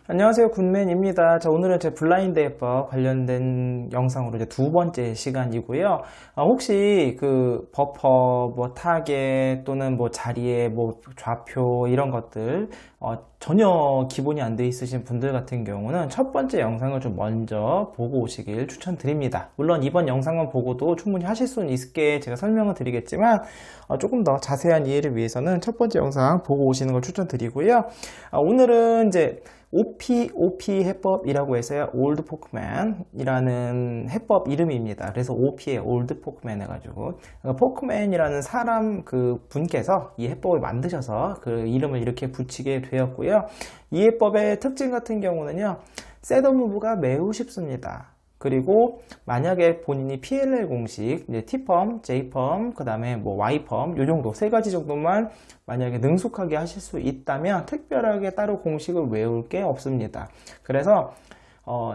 안녕하세요, 굿맨입니다. 자, 오늘은 제 블라인드 해법 관련된 영상으로 이제 두 번째 시간이고요. 혹시 그 버퍼, 뭐 타겟 또는 뭐 자리에 뭐 좌표 이런 것들 전혀 기본이 안 돼 있으신 분들 같은 경우는 첫 번째 영상을 좀 먼저 보고 오시길 추천드립니다. 물론 이번 영상만 보고도 충분히 하실 수는 있게 제가 설명을 드리겠지만 조금 더 자세한 이해를 위해서는 첫 번째 영상 보고 오시는 걸 추천드리고요. 오늘은 이제 OP 해법이라고 해서요. 올드 포크맨이라는 해법 이름입니다. 그래서 OP에 올드 포크맨 해가지고 포크맨이라는 사람 그 분께서 이 해법을 만드셔서 그 이름을 이렇게 붙이게 되었고요. 이 해법의 특징 같은 경우는요. 셋업무브가 매우 쉽습니다. 그리고 만약에 본인이 PLL 공식, 이제 T펌, J펌, 그 다음에 뭐 Y펌, 요 정도 세 가지 정도만 만약에 능숙하게 하실 수 있다면 특별하게 따로 공식을 외울 게 없습니다. 그래서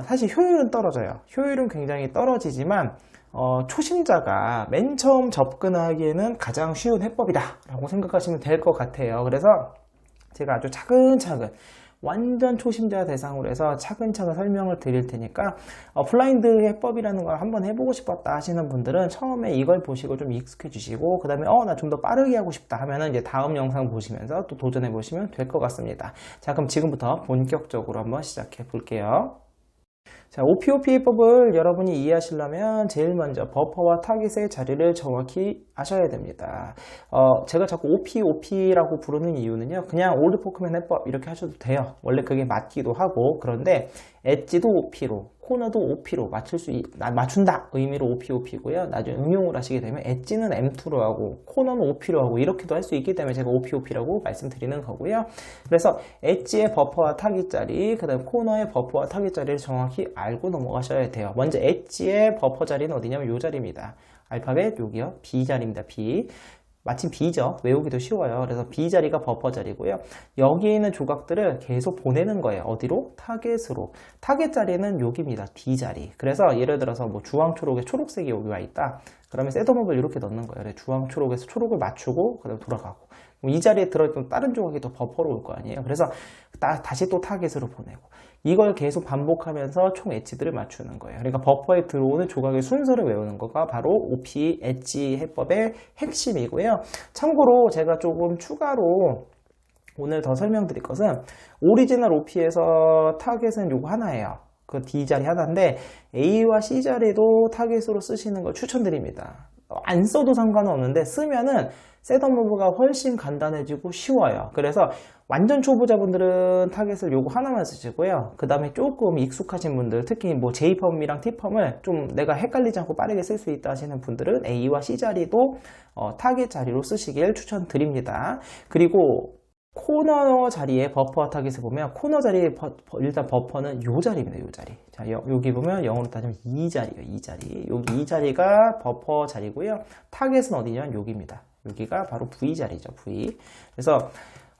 사실 효율은 떨어져요. 효율은 굉장히 떨어지지만 초심자가 맨 처음 접근하기에는 가장 쉬운 해법이다 라고 생각하시면 될 것 같아요. 그래서 제가 아주 차근차근 완전 초심자 대상으로 해서 차근차근 설명을 드릴 테니까 블라인드 해법이라는 걸 한번 해보고 싶었다 하시는 분들은 처음에 이걸 보시고 좀 익숙해지시고 그 다음에 나 좀 더 빠르게 하고 싶다 하면은 이제 다음 영상 보시면서 또 도전해 보시면 될 것 같습니다. 자, 그럼 지금부터 본격적으로 한번 시작해 볼게요. 자, OPOP 해법을 여러분이 이해하시려면 제일 먼저 버퍼와 타깃의 자리를 정확히 아셔야 됩니다. 제가 자꾸 OPOP라고 부르는 이유는요. 그냥 올드 포크맨 해법 이렇게 하셔도 돼요. 원래 그게 맞기도 하고 그런데 엣지도 OP로 코너도 OP로 맞춘다 의미로 OPOP고요. 나중에 응용을 하시게 되면 엣지는 M2로 하고 코너는 OP로 하고 이렇게도 할 수 있기 때문에 제가 OPOP라고 말씀드리는 거고요. 그래서 엣지의 버퍼와 타깃 자리, 그 다음 코너의 버퍼와 타깃 자리를 정확히 알고 넘어가셔야 돼요. 먼저 엣지의 버퍼 자리는 어디냐면 이 자리입니다. 알파벳 여기요. B 자리입니다. B. 마침 B죠. 외우기도 쉬워요. 그래서 B 자리가 버퍼 자리고요. 여기에 있는 조각들을 계속 보내는 거예요. 어디로? 타겟으로. 타겟 자리는 여기입니다. D 자리. 그래서 예를 들어서 뭐 주황 초록에 초록색이 여기 와 있다. 그러면 셋업을 이렇게 넣는 거예요. 주황 초록에서 초록을 맞추고 그다음에 돌아가고. 이 자리에 들어있던 다른 조각이 또 버퍼로 올 거 아니에요. 그래서 다시 또 타겟으로 보내고. 이걸 계속 반복하면서 총 엣지들을 맞추는 거예요. 그러니까 버퍼에 들어오는 조각의 순서를 외우는 거가 바로 OP 엣지 해법의 핵심이고요. 참고로 제가 조금 추가로 오늘 더 설명드릴 것은 오리지널 OP에서 타겟은 요거 하나예요. 그 D 자리 하나인데 A와 C 자리도 타겟으로 쓰시는 걸 추천드립니다. 안 써도 상관은 없는데 쓰면은 셋업 무브가 훨씬 간단해지고 쉬워요. 그래서 완전 초보자분들은 타겟을 요거 하나만 쓰시고요. 그 다음에 조금 익숙하신 분들, 특히 뭐 J펌이랑 T펌을 좀 내가 헷갈리지 않고 빠르게 쓸 수 있다 하시는 분들은 A와 C 자리도 타겟 자리로 쓰시길 추천드립니다. 그리고 코너 자리에 버퍼와 타깃을 보면 코너 자리에 일단 버퍼는 요 자리입니다. 요 자리. 자, 여기 보면 영어로 따지면 이 자리예요. 이 자리. 여기 이 자리가 버퍼 자리고요. 타깃은 어디냐면 여기입니다. 여기가 바로 V 자리죠. V. 그래서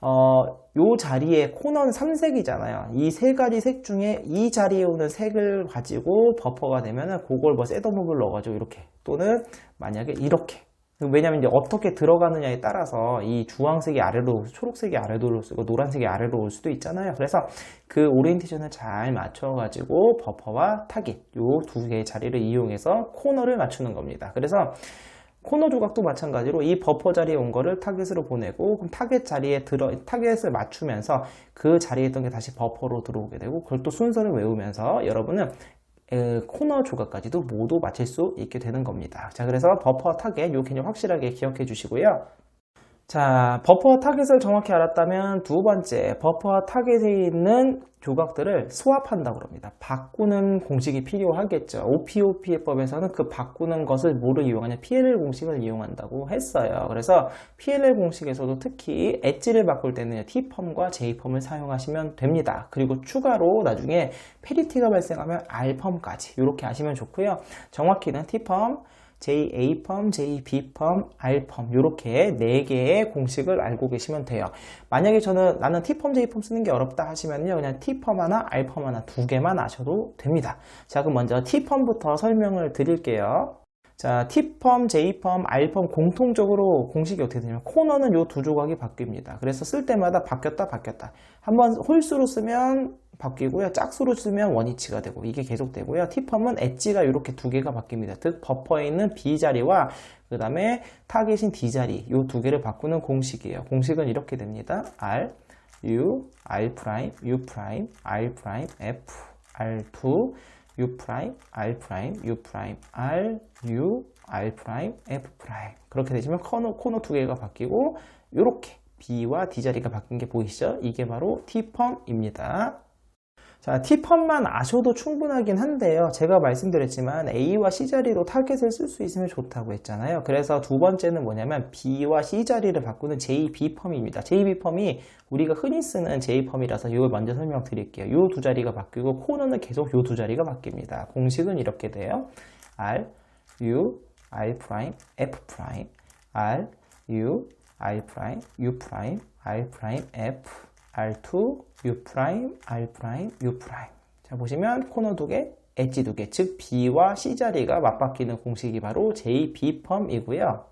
요 자리에 코너는 3색이잖아요. 이 세 가지 색 중에 이 자리에 오는 색을 가지고 버퍼가 되면은 그걸 뭐 셋업을 넣어가지고 이렇게 또는 만약에 이렇게. 왜냐면 이제 어떻게 들어가느냐에 따라서 이 주황색이 아래로 초록색이 아래로 올 수고 노란색이 아래로 올 수도 있잖아요. 그래서 그 오리엔테이션을 잘 맞춰가지고 버퍼와 타깃 요 두 개의 자리를 이용해서 코너를 맞추는 겁니다. 그래서 코너 조각도 마찬가지로 이 버퍼 자리에 온 거를 타겟으로 보내고 그럼 타겟을 맞추면서 그 자리에 있던 게 다시 버퍼로 들어오게 되고 그걸 또 순서를 외우면서 여러분은 코너 조각까지도 모두 맞출 수 있게 되는 겁니다. 자, 그래서 버퍼 타겟 요 개념 확실하게 기억해 주시고요. 자, 버퍼와 타겟을 정확히 알았다면 두 번째, 버퍼와 타겟에 있는 조각들을 스왑한다고 합니다. 바꾸는 공식이 필요하겠죠. OPOP 해법에서는 그 바꾸는 것을 뭐를 이용하냐? PLL 공식을 이용한다고 했어요. 그래서 PLL 공식에서도 특히 엣지를 바꿀 때는 T펌과 J펌을 사용하시면 됩니다. 그리고 추가로 나중에 페리티가 발생하면 R펌까지 이렇게 아시면 좋고요. 정확히는 T펌, JA펌, JB펌, R펌 이렇게 4개의 공식을 알고 계시면 돼요. 만약에 나는 T펌, J펌 쓰는 게 어렵다 하시면요. 그냥 T펌 하나, R펌 하나 2개만 아셔도 됩니다. 자, 그럼 먼저 T펌부터 설명을 드릴게요. 자, T펌, J펌, R펌 공통적으로 공식이 어떻게 되냐면 코너는 요 두 조각이 바뀝니다. 그래서 쓸 때마다 바뀌었다 바뀌었다. 한번 홀수로 쓰면 바뀌고요. 짝수로 쓰면 원위치가 되고 이게 계속되고요. T펌은 엣지가 이렇게 두 개가 바뀝니다. 즉 버퍼에 있는 B 자리와 그 다음에 타겟인 D 자리 요 두 개를 바꾸는 공식이에요. 공식은 이렇게 됩니다. R, U, R', U', R', F, R2, U', R', U', R, U, R', F'. 그렇게 되시면 코너 두 개가 바뀌고 이렇게 B와 D 자리가 바뀐 게 보이시죠? 이게 바로 T펌입니다. 자, T펌만 아셔도 충분하긴 한데요. 제가 말씀드렸지만 A와 C 자리로 타겟을 쓸 수 있으면 좋다고 했잖아요. 그래서 두 번째는 뭐냐면 B와 C 자리를 바꾸는 JB펌입니다. JB펌이 우리가 흔히 쓰는 J펌이라서 이걸 먼저 설명드릴게요. 이 두 자리가 바뀌고 코너는 계속 이 두 자리가 바뀝니다. 공식은 이렇게 돼요. R, U, R', F', R, U, R', U', R', F, R2, U', R', U'. 자, 보시면 코너 두 개, 엣지 두 개, 즉 B와 C 자리가 맞바뀌는 공식이 바로 JB펌이고요.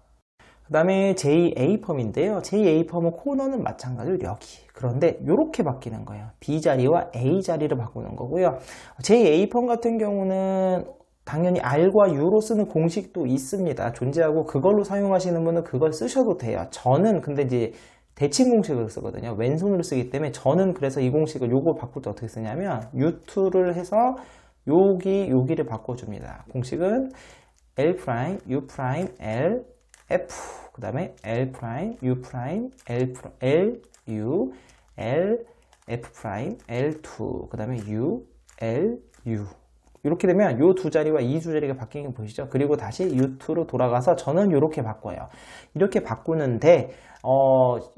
그 다음에 JA펌인데요. JA펌은 코너는 마찬가지로 여기. 그런데 이렇게 바뀌는 거예요. B 자리와 A 자리를 바꾸는 거고요. JA펌 같은 경우는 당연히 R과 U로 쓰는 공식도 있습니다. 존재하고 그걸로 사용하시는 분은 그걸 쓰셔도 돼요. 저는 근데 이제 대칭 공식을 쓰거든요. 왼손으로 쓰기 때문에 저는 그래서 이 공식을 요거 바꿀 때 어떻게 쓰냐면 U2를 해서 여기를 바꿔줍니다. 공식은 L', U', L, F 그 다음에 L', U', L, U, L, F', L2 그 다음에 U, L, U 이렇게 되면 이 두 자리와 이 두 자리가 바뀌는 거 보시죠? 그리고 다시 U2로 돌아가서 저는 이렇게 바꿔요. 이렇게 바꾸는데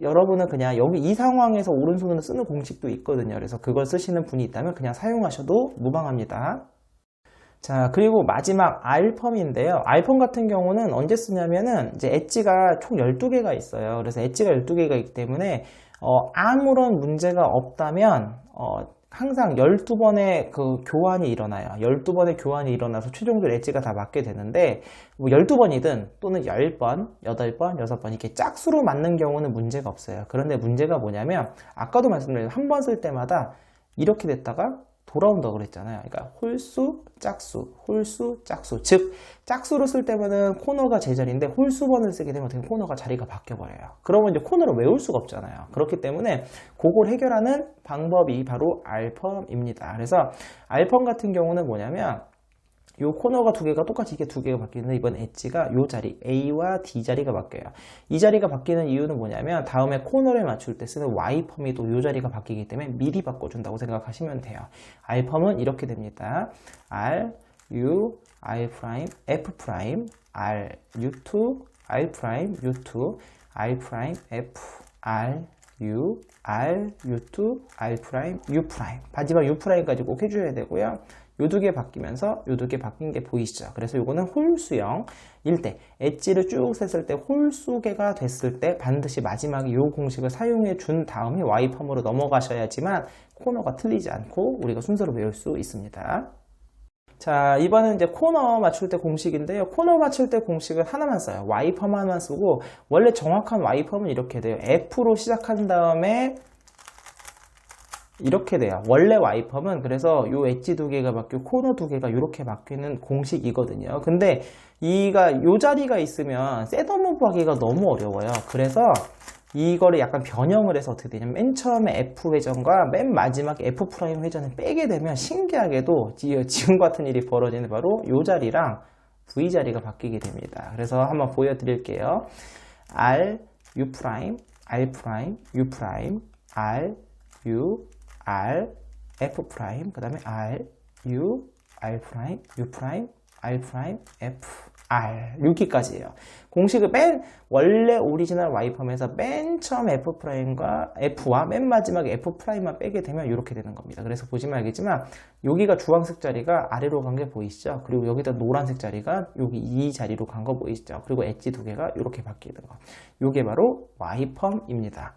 여러분은 그냥 여기 이 상황에서 오른손으로 쓰는 공식도 있거든요. 그래서 그걸 쓰시는 분이 있다면 그냥 사용하셔도 무방합니다. 자, 그리고 마지막 R펌인데요. R펌 같은 경우는 언제 쓰냐면은 이제 엣지가 총 12개가 있어요. 그래서 엣지가 12개가 있기 때문에 아무런 문제가 없다면 항상 12번의 그 교환이 일어나요. 12번의 교환이 일어나서 최종적으로 엣지가 다 맞게 되는데 뭐 12번이든 또는 10번, 8번, 6번 이렇게 짝수로 맞는 경우는 문제가 없어요. 그런데 문제가 뭐냐면 아까도 말씀드린 한 번 쓸 때마다 이렇게 됐다가 돌아온다고 그랬잖아요. 그러니까 홀수, 짝수, 홀수, 짝수. 즉 짝수로 쓸 때면은 코너가 제자리인데 홀수번을 쓰게 되면 어떻게 코너가 자리가 바뀌어버려요. 그러면 이제 코너를 외울 수가 없잖아요. 그렇기 때문에 그걸 해결하는 방법이 바로 R펌입니다. 그래서 R펌 같은 경우는 뭐냐면 요 코너가 두 개가 똑같이 이게 두 개가 바뀌는데 이번 엣지가 요 자리 A와 D 자리가 바뀌어요. 이 자리가 바뀌는 이유는 뭐냐면 다음에 코너를 맞출 때 쓰는 Y펌이 또 요 자리가 바뀌기 때문에 미리 바꿔준다고 생각하시면 돼요. R펌은 이렇게 됩니다. R, U, R', F', R, U2, R', U2, R', F, R, U, R, U2, R', U'. 마지막 U'까지 꼭 해줘야 되고요. 요 두 개 바뀌면서 요 두 개 바뀐 게 보이시죠? 그래서 요거는 홀수형일 때 엣지를 쭉 셌을 때 홀수개가 됐을 때 반드시 마지막에 요 공식을 사용해 준 다음에 Y펌으로 넘어가셔야지만 코너가 틀리지 않고 우리가 순서로 외울 수 있습니다. 자, 이번엔 이제 코너 맞출 때 공식인데요. 코너 맞출 때 공식은 하나만 써요. Y펌 하나만 쓰고 원래 정확한 Y펌은 이렇게 돼요. F로 시작한 다음에 이렇게 돼요. 원래 Y펌은 그래서 요 엣지 두 개가 바뀌고 코너 두 개가 이렇게 바뀌는 공식이거든요. 근데 요 자리가 있으면 셋업무브 하기가 너무 어려워요. 그래서 이거를 약간 변형을 해서 어떻게 되냐면 맨 처음에 F 회전과 맨 마지막에 F' 회전을 빼게 되면 신기하게도 지금 같은 일이 벌어지는 바로 요 자리랑 V 자리가 바뀌게 됩니다. 그래서 한번 보여드릴게요. R, U', R', U', R, U, R, F', 그 다음에 R, U, R', U', R', F, R 여기까지예요. 공식을 원래 오리지널 Y펌에서 맨 처음 F'과 F와 맨 마지막에 F'만 빼게 되면 이렇게 되는 겁니다. 그래서 보시면 알겠지만 여기가 주황색 자리가 아래로 간 게 보이시죠? 그리고 여기다 노란색 자리가 여기 이 자리로 간 거 보이시죠? 그리고 엣지 두 개가 이렇게 바뀌는 거. 이게 바로 Y펌입니다.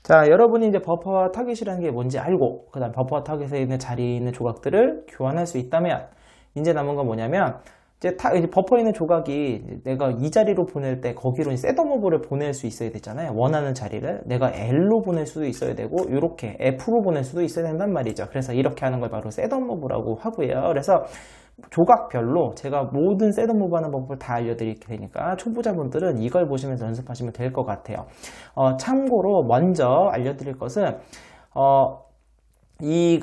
자, 여러분이 이제 버퍼와 타깃이라는 게 뭔지 알고 그 다음 버퍼와 타깃에 있는 자리에 있는 조각들을 교환할 수 있다면 이제 남은 건 뭐냐면 이제 버퍼에 있는 조각이 내가 이 자리로 보낼 때 거기로 셋더무브를 보낼 수 있어야 되잖아요. 원하는 자리를 내가 L로 보낼 수도 있어야 되고 이렇게 F로 보낼 수도 있어야 된단 말이죠. 그래서 이렇게 하는 걸 바로 셋더무브라고 하고요. 그래서 조각별로 제가 모든 셋더무브 하는 방법을 다 알려드릴 테니까 초보자분들은 이걸 보시면서 연습하시면 될 것 같아요. 참고로 먼저 알려드릴 것은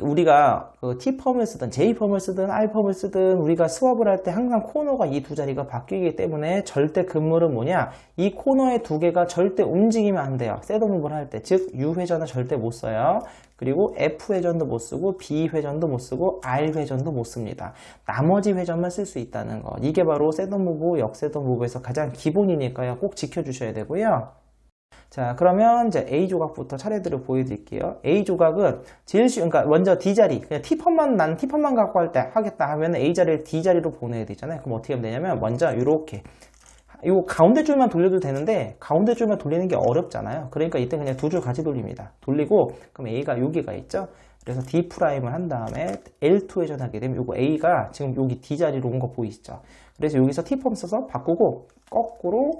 우리가 그 T펌을 쓰든 J펌을 쓰든 R펌을 쓰든 우리가 스왑을 할 때 항상 코너가 이 두 자리가 바뀌기 때문에 절대 금물은 뭐냐, 이 코너의 두 개가 절대 움직이면 안 돼요. 셋더무브를 할 때. 즉 U 회전은 절대 못 써요. 그리고 F 회전도 못 쓰고 B 회전도 못 쓰고 R 회전도 못 씁니다. 나머지 회전만 쓸 수 있다는 거. 이게 바로 셋더무브, 역셋더무브에서 가장 기본이니까요. 꼭 지켜주셔야 되고요. 자, 그러면 이제 A 조각부터 차례대로 보여드릴게요. A 조각은 제일 쉬운, 그러니까 먼저 D 자리, 그냥 난 T펌만 갖고 할 때 하겠다 하면 A 자리를 D 자리로 보내야 되잖아요. 그럼 어떻게 하면 되냐면 먼저 이렇게 이거 가운데 줄만 돌려도 되는데 가운데 줄만 돌리는 게 어렵잖아요. 그러니까 이때 그냥 두 줄 같이 돌립니다. 돌리고 그럼 A가 여기가 있죠. 그래서 D'을 한 다음에 L2 회전하게 되면 요거 A가 지금 여기 D 자리로 온 거 보이시죠? 그래서 여기서 T펌 써서 바꾸고 거꾸로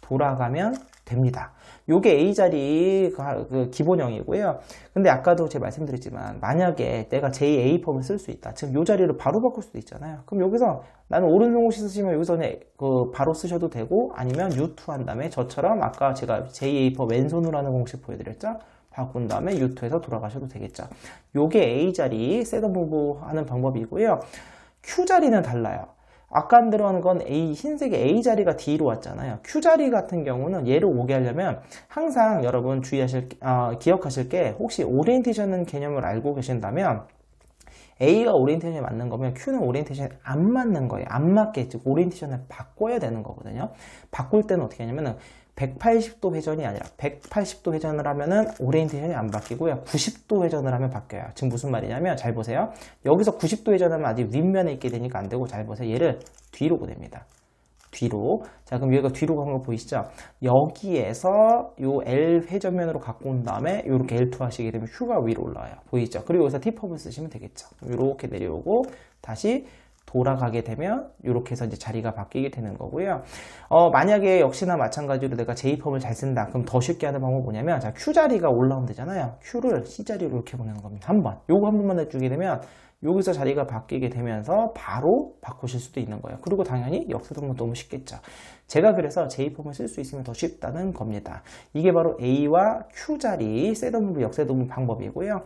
돌아가면 됩니다. 요게 A 자리 그 기본형이고요. 근데 아까도 제가 말씀드렸지만 만약에 내가 JA 펌을 쓸 수 있다. 지금 요 자리를 바로 바꿀 수도 있잖아요. 그럼 여기서 나는 오른손 공식 쓰시면 여기서 바로 쓰셔도 되고 아니면 U2 한 다음에 저처럼 아까 제가 JA 펌 왼손으로 하는 공식 보여드렸죠? 바꾼 다음에 U2에서 돌아가셔도 되겠죠. 요게 A 자리 셋더무브 하는 방법이고요. Q 자리는 달라요. 아까 들어간 건 흰색의 A 자리가 D로 왔잖아요. Q 자리 같은 경우는 얘를 오게 하려면 항상 여러분 기억하실 게 혹시 오리엔테이션 개념을 알고 계신다면 A가 오리엔테이션이 맞는 거면 Q는 오리엔테이션이 안 맞는 거예요. 안 맞게, 즉 오리엔테이션을 바꿔야 되는 거거든요. 바꿀 때는 어떻게 하냐면은 180도 회전이 아니라 180도 회전을 하면은 오리엔테이션이 안 바뀌고요. 90도 회전을 하면 바뀌어요. 지금 무슨 말이냐면 잘 보세요. 여기서 90도 회전하면 아직 윗면에 있게 되니까 안 되고 잘 보세요. 얘를 뒤로 보냅니다. 뒤로. 자, 그럼 여기가 뒤로 간 거 보이시죠? 여기에서 요 L 회전면으로 갖고 온 다음에 이렇게 L2 하시게 되면 Q가 위로 올라와요. 보이죠? 그리고 여기서 T펌을 쓰시면 되겠죠. 이렇게 내려오고 다시 돌아가게 되면 이렇게 해서 이제 자리가 바뀌게 되는 거고요. 만약에 역시나 마찬가지로 내가 J펌을 잘 쓴다. 그럼 더 쉽게 하는 방법은 뭐냐면 자, Q 자리가 올라오면 되잖아요. Q를 C 자리로 이렇게 보내는 겁니다. 요거 한 번만 해주게 되면 여기서 자리가 바뀌게 되면서 바로 바꾸실 수도 있는 거예요. 그리고 당연히 역세동은 너무 쉽겠죠. 제가 그래서 J펌을 쓸 수 있으면 더 쉽다는 겁니다. 이게 바로 A와 Q 자리 셋더무브 역세동무 방법이고요.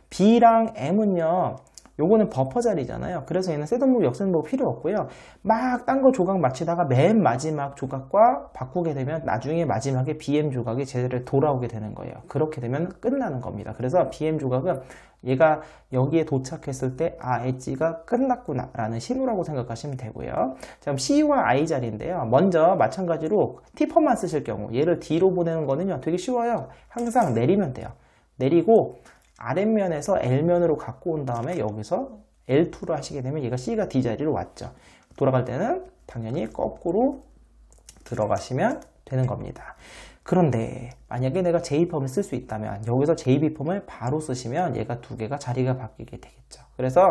B랑 M은요. 요거는 버퍼 자리잖아요. 그래서 얘는 셋더무브 역세동무 필요 없고요. 막 딴 거 조각 맞히다가 맨 마지막 조각과 바꾸게 되면 나중에 마지막에 BM 조각이 제대로 돌아오게 되는 거예요. 그렇게 되면 끝나는 겁니다. 그래서 BM 조각은 얘가 여기에 도착했을 때 엣지가 끝났구나 라는 신호라고 생각하시면 되고요. 자, 그럼 C와 I 자리인데요. 먼저 마찬가지로 T펌만 쓰실 경우 얘를 D로 보내는 거는요 되게 쉬워요. 항상 내리면 돼요. 내리고 아랫면에서 L면으로 갖고 온 다음에 여기서 L2로 하시게 되면 얘가 C가 D 자리로 왔죠. 돌아갈 때는 당연히 거꾸로 들어가시면 되는 겁니다. 그런데 만약에 내가 J펌을 쓸 수 있다면 여기서 JB펌을 바로 쓰시면 얘가 두 개가 자리가 바뀌게 되겠죠. 그래서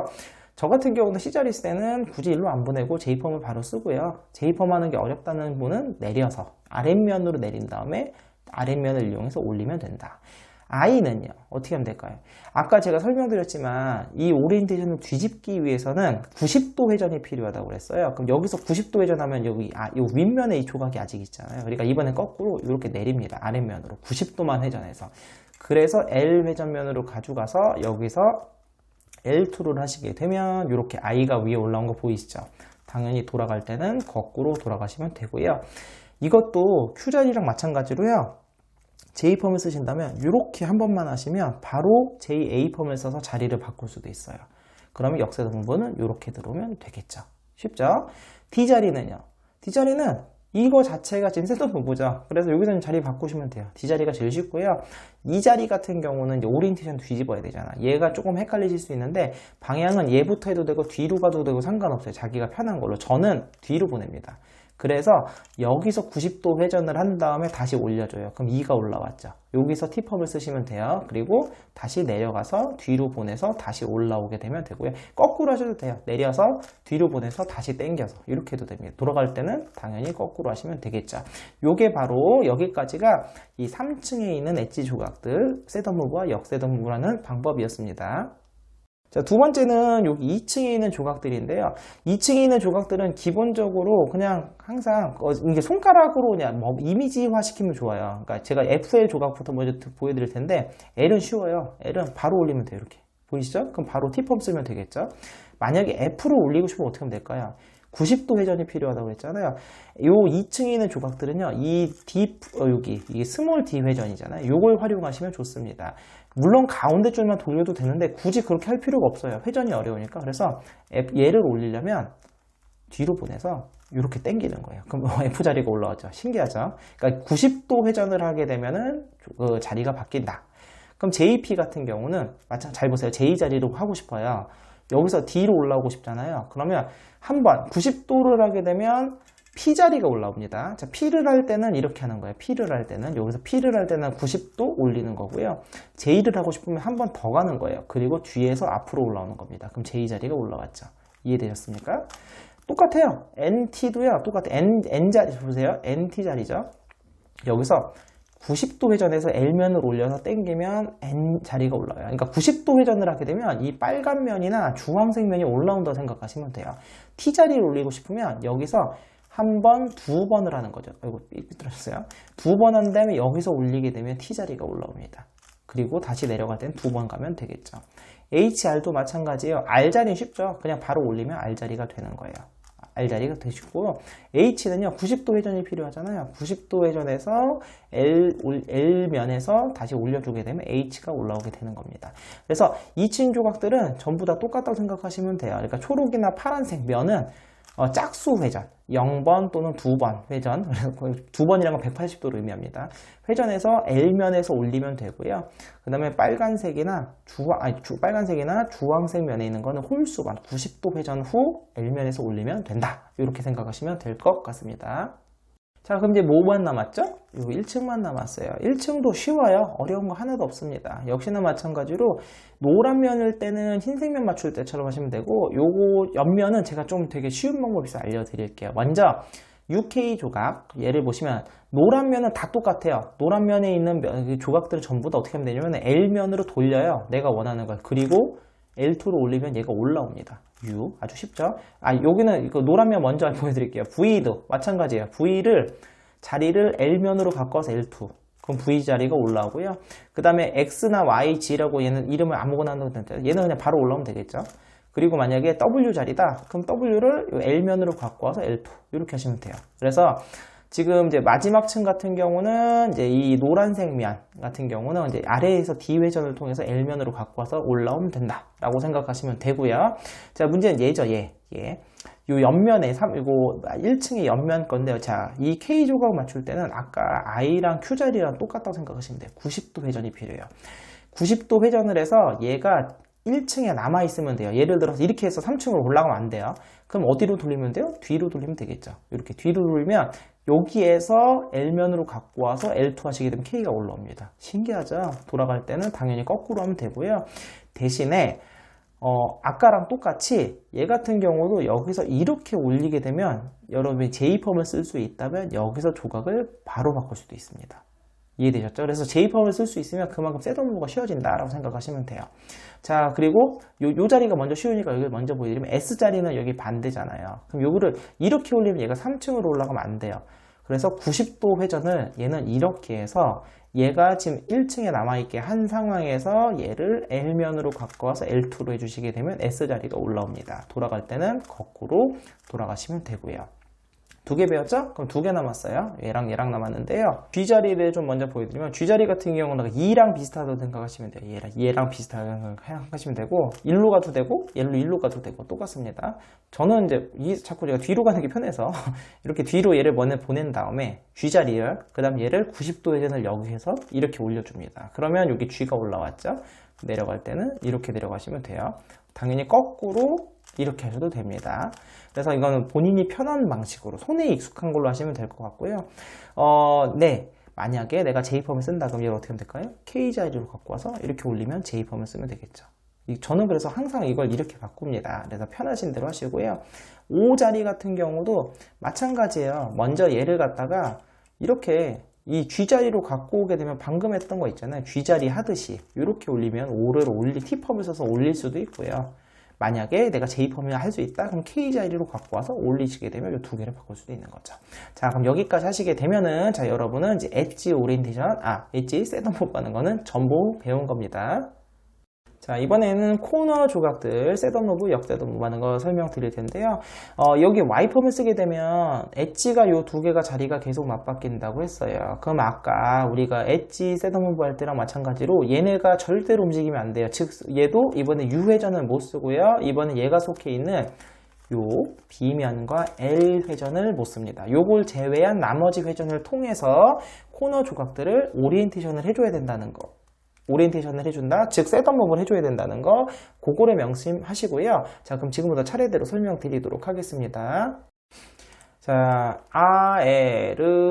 저 같은 경우는 C 자리 쓸 때는 굳이 일로 안 보내고 J펌을 바로 쓰고요. J펌 하는 게 어렵다는 분은 내려서 아랫면으로 내린 다음에 아랫면을 이용해서 올리면 된다. I는요 어떻게 하면 될까요? 아까 제가 설명드렸지만 이 오리엔테이션을 뒤집기 위해서는 90도 회전이 필요하다고 그랬어요. 그럼 여기서 90도 회전하면 여기 이 윗면에 이 조각이 아직 있잖아요. 그러니까 이번엔 거꾸로 이렇게 내립니다. 아랫면으로 90도만 회전해서. 그래서 L 회전면으로 가져가서 여기서 L2를 하시게 되면 이렇게 I가 위에 올라온 거 보이시죠? 당연히 돌아갈 때는 거꾸로 돌아가시면 되고요. 이것도 Q자리랑 마찬가지로요. J펌을 쓰신다면 이렇게 한 번만 하시면 바로 JA펌을 써서 자리를 바꿀 수도 있어요. 그러면 역세동무는 이렇게 들어오면 되겠죠. 쉽죠? D자리는요. D자리는 이거 자체가 지금 셋더무브죠. 그래서 여기서 자리 바꾸시면 돼요. D자리가 제일 쉽고요. 이 자리 같은 경우는 이제 오리엔테이션 뒤집어야 되잖아. 얘가 조금 헷갈리실 수 있는데 방향은 얘부터 해도 되고 뒤로 가도 되고 상관없어요. 자기가 편한 걸로. 저는 뒤로 보냅니다. 그래서 여기서 90도 회전을 한 다음에 다시 올려줘요. 그럼 2가 올라왔죠. 여기서 T펌을 쓰시면 돼요. 그리고 다시 내려가서 뒤로 보내서 다시 올라오게 되면 되고요. 거꾸로 하셔도 돼요. 내려서 뒤로 보내서 다시 당겨서 이렇게 해도 됩니다. 돌아갈 때는 당연히 거꾸로 하시면 되겠죠. 요게 바로 여기까지가 이 3층에 있는 엣지 조각들 셋업무브와 역셋업무브라는 방법이었습니다. 자, 두 번째는 여기 2층에 있는 조각들인데요. 2층에 있는 조각들은 기본적으로 그냥 항상 이게 손가락으로 그냥 뭐 이미지화 시키면 좋아요. 그러니까 제가 FL 조각부터 먼저 보여드릴 텐데 L은 쉬워요. L은 바로 올리면 돼요. 이렇게 보이시죠? 그럼 바로 T펌 쓰면 되겠죠. 만약에 F로 올리고 싶으면 어떻게 하면 될까요? 90도 회전이 필요하다고 했잖아요. 요 2층에 있는 조각들은요, 이 D, 여기, 이게 스몰 D 회전이잖아요. 요걸 활용하시면 좋습니다. 물론 가운데 쪽만 돌려도 되는데 굳이 그렇게 할 필요가 없어요. 회전이 어려우니까. 그래서 얘를 올리려면 뒤로 보내서 이렇게 당기는 거예요. 그럼 F 자리가 올라왔죠. 신기하죠? 그러니까 90도 회전을 하게 되면은 그 자리가 바뀐다. 그럼 JP 같은 경우는, 잘 보세요. J 자리로 하고 싶어요. 여기서 D로 올라오고 싶잖아요. 그러면 한번 90도를 하게 되면 P 자리가 올라옵니다. 자, P를 할 때는 이렇게 하는 거예요. P를 할 때는 여기서 P를 할 때는 90도 올리는 거고요. J를 하고 싶으면 한 번 더 가는 거예요. 그리고 뒤에서 앞으로 올라오는 겁니다. 그럼 J 자리가 올라왔죠. 이해되셨습니까? 똑같아요. NT도요. 똑같아. N 자리 보세요. NT 자리죠. 여기서 90도 회전해서 L면을 올려서 당기면 N 자리가 올라와요. 그러니까 90도 회전을 하게 되면 이 빨간 면이나 주황색 면이 올라온다고 생각하시면 돼요. T 자리를 올리고 싶으면 여기서 한 번, 두 번을 하는 거죠. 아이고, 삐뚤어졌어요. 두 번 한 다음에 여기서 올리게 되면 T 자리가 올라옵니다. 그리고 다시 내려갈 땐 두 번 가면 되겠죠. HR도 마찬가지예요. R 자리는 쉽죠. 그냥 바로 올리면 R 자리가 되는 거예요. R 자리가 되시고, H는요, 90도 회전이 필요하잖아요. 90도 회전에서 L면에서 다시 올려주게 되면 H가 올라오게 되는 겁니다. 그래서 2층 조각들은 전부 다 똑같다고 생각하시면 돼요. 그러니까 초록이나 파란색 면은 짝수 회전, 0번 또는 2번 회전, 두 번이라는 건 180도를 의미합니다. 회전해서 L면에서 올리면 되고요. 그 다음에 빨간색이나 주황색 면에 있는 거는 홀수번, 90도 회전 후 L면에서 올리면 된다. 이렇게 생각하시면 될 것 같습니다. 자, 그럼 이제 뭐만 남았죠? 요 1층만 남았어요. 1층도 쉬워요. 어려운 거 하나도 없습니다. 역시나 마찬가지로 노란 면일 때는 흰색 면 맞출 때처럼 하시면 되고, 요거 옆면은 제가 좀 되게 쉬운 방법이 있어서 알려드릴게요. 먼저 UK 조각 얘를 보시면 노란 면은 다 똑같아요. 노란 면에 있는 조각들을 전부 다 어떻게 하면 되냐면 L면으로 돌려요. 내가 원하는 걸. 그리고 L2로 올리면 얘가 올라옵니다. U 아주 쉽죠? 여기는 이거 노란 면 먼저 보여드릴게요. V도 마찬가지예요. V를 자리를 L면으로 바꿔서 L2. 그럼 V 자리가 올라오고요. 그 다음에 X나 Y, G라고 얘는 이름을 아무거나 하는 건데 얘는 그냥 바로 올라오면 되겠죠. 그리고 만약에 W 자리다. 그럼 W를 L면으로 갖고 와서 L2 이렇게 하시면 돼요. 그래서 지금 이제 마지막 층 같은 경우는 이제 이 노란색 면 같은 경우는 이제 아래에서 D 회전을 통해서 L면으로 갖고 와서 올라오면 된다라고 생각하시면 되고요. 자, 문제는 얘죠, 얘. 요 옆면에 이거 1층의 옆면 건데요. 자, 이 K 조각 맞출 때는 아까 I랑 Q 자리랑 똑같다고 생각하시면 돼요. 90도 회전이 필요해요. 90도 회전을 해서 얘가 1층에 남아있으면 돼요. 예를 들어서 이렇게 해서 3층으로 올라가면 안 돼요. 그럼 어디로 돌리면 돼요? 뒤로 돌리면 되겠죠. 이렇게 뒤로 돌리면 여기에서 L면으로 갖고 와서 L2 하시게 되면 K가 올라옵니다. 신기하죠? 돌아갈 때는 당연히 거꾸로 하면 되고요. 대신에 아까랑 똑같이 얘 같은 경우도 여기서 이렇게 올리게 되면 여러분이 J펌을 쓸 수 있다면 여기서 조각을 바로 바꿀 수도 있습니다. 이해되셨죠? 그래서 J펌을 쓸 수 있으면 그만큼 셋업무브가 쉬워진다라고 생각하시면 돼요. 자, 그리고 요 자리가 먼저 쉬우니까 여기 먼저 보여드리면 S자리는 여기 반대잖아요. 그럼 요거를 이렇게 올리면 얘가 3층으로 올라가면 안 돼요. 그래서 90도 회전을 얘는 이렇게 해서 얘가 지금 1층에 남아있게 한 상황에서 얘를 L면으로 갖고 와서 L2로 해주시게 되면 S자리가 올라옵니다. 돌아갈 때는 거꾸로 돌아가시면 되고요. 2개 배웠죠? 그럼 2개 남았어요. 얘랑 남았는데요. G자리를 좀 먼저 보여드리면 G자리 같은 경우는 2랑 비슷하다고 생각하시면 돼요. 얘랑 비슷하다고 생각하시면 되고 1로 가도 되고 일로 가도 되고 똑같습니다. 저는 이제 자꾸 제가 뒤로 가는 게 편해서 이렇게 뒤로 얘를 먼저 보낸 다음에 G자리를 그 다음 얘를 90도 회전을 여기에서 이렇게 올려줍니다. 그러면 여기 G가 올라왔죠? 내려갈 때는 이렇게 내려가시면 돼요. 당연히 거꾸로 이렇게 하셔도 됩니다. 그래서 이거는 본인이 편한 방식으로 손에 익숙한 걸로 하시면 될 것 같고요. 네. 만약에 내가 J펌을 쓴다 그럼 얘가 어떻게 하면 될까요? K자리로 갖고 와서 이렇게 올리면 J펌을 쓰면 되겠죠. 저는 그래서 항상 이걸 이렇게 바꿉니다. 그래서 편하신 대로 하시고요. O자리 같은 경우도 마찬가지예요. 먼저 얘를 갖다가 이렇게 이 G자리로 갖고 오게 되면 방금 했던 거 있잖아요. G자리 하듯이 이렇게 올리면 O를 T펌을 써서 올릴 수도 있고요. 만약에 내가 J펌을 할 수 있다 그럼 K자리로 갖고 와서 올리시게 되면 이 두 개를 바꿀 수도 있는 거죠. 자, 그럼 여기까지 하시게 되면은 자, 여러분은 이제 엣지 오리엔테이션, 엣지 셋업무브 하는 거는 전부 배운 겁니다. 자, 이번에는 코너 조각들, 셋업무브, 역셋업무브 하는 거 설명드릴 텐데요. 여기 와이펌을 쓰게 되면 엣지가 요 두 개가 자리가 계속 맞바뀐다고 했어요. 그럼 아까 우리가 엣지 셋업무브 할 때랑 마찬가지로 얘네가 절대로 움직이면 안 돼요. 즉, 얘도 이번에 U 회전을 못 쓰고요. 이번에 얘가 속해 있는 요 B면과 L 회전을 못 씁니다. 요걸 제외한 나머지 회전을 통해서 코너 조각들을 오리엔테이션을 해줘야 된다는 거. 오리엔테이션을 해준다, 즉 셋업무브를 해줘야 된다는 거 그거를 명심하시고요. 자, 그럼 지금부터 차례대로 설명드리도록 하겠습니다. 자,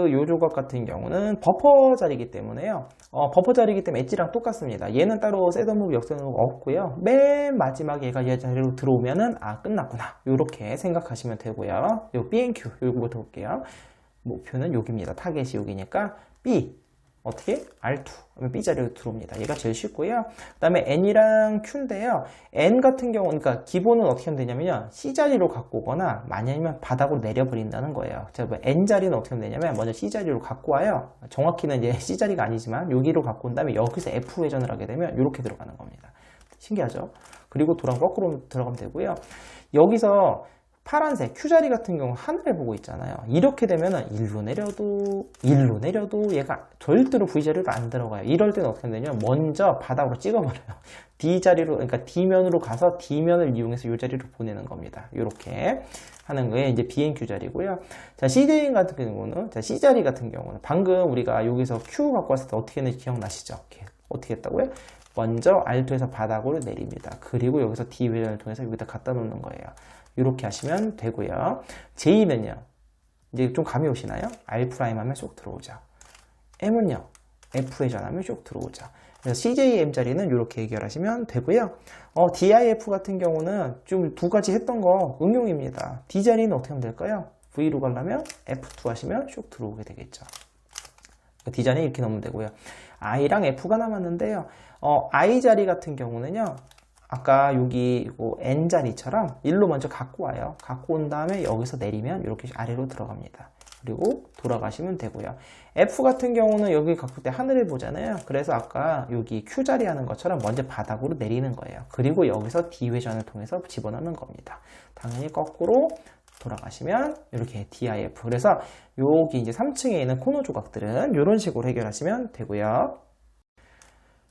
요 조각 같은 경우는 버퍼 자리이기 때문에요. 버퍼 자리이기 때문에 엣지랑 똑같습니다. 얘는 따로 셋업무브, 역셋업무브 없고요. 맨 마지막에 얘가 얘 자리로 들어오면은 끝났구나 요렇게 생각하시면 되고요. 요 B&Q 요거부터 볼게요. 목표는 여기입니다. 타겟이 여기니까 B 어떻게? R2 하면 B자리로 들어옵니다. 얘가 제일 쉽고요. 그 다음에 N이랑 Q인데요. N 같은 경우, 그러니까 기본은 어떻게 하면 되냐면요. C자리로 갖고 오거나 아니면 바닥으로 내려버린다는 거예요. 자, N자리는 어떻게 하면 되냐면 먼저 C자리로 갖고 와요. 정확히는 이제 C자리가 아니지만 여기로 갖고 온 다음에 여기서 F 회전을 하게 되면 이렇게 들어가는 겁니다. 신기하죠? 그리고 거꾸로 들어가면 되고요. 여기서 파란색 Q자리 같은 경우 하늘을 보고 있잖아요. 이렇게 되면은 일로 내려도 얘가 절대로 V자리로 안 들어가요. 이럴 때는 어떻게 되냐면 먼저 바닥으로 찍어버려요. D자리로, 그러니까 D면으로 가서 D면을 이용해서 이 자리로 보내는 겁니다. 이렇게 하는 거에 이제 B&Q 자리고요. 자, CJ 같은 경우는, 자, C자리 같은 경우는 방금 우리가 여기서 Q 갖고 왔을 때 어떻게 했는지 기억나시죠? 어떻게 했다고요? 먼저 R2에서 바닥으로 내립니다. 그리고 여기서 D 회전을 통해서 여기다 갖다 놓는 거예요. 이렇게 하시면 되고요. J는요. 이제 좀 감이 오시나요? R' 하면 쏙 들어오죠. M은요. F 회전하면 쏙 들어오죠. 그래서 CJM 자리는 이렇게 해결하시면 되고요. DIF 같은 경우는 좀 두 가지 했던 거 응용입니다. D 자리는 어떻게 하면 될까요? V로 가려면 F2 하시면 쏙 들어오게 되겠죠. D 자리 이렇게 넣으면 되고요. I랑 F가 남았는데요. I 자리 같은 경우는요. 아까 여기 N 자리처럼 일로 먼저 갖고 와요. 갖고 온 다음에 여기서 내리면 이렇게 아래로 들어갑니다. 그리고 돌아가시면 되고요. F 같은 경우는 여기 갖고 올 때 하늘을 보잖아요. 그래서 아까 여기 Q 자리 하는 것처럼 먼저 바닥으로 내리는 거예요. 그리고 여기서 D 회전을 통해서 집어넣는 겁니다. 당연히 거꾸로 돌아가시면 이렇게 DIF. 그래서 여기 이제 3층에 있는 코너 조각들은 이런 식으로 해결하시면 되고요.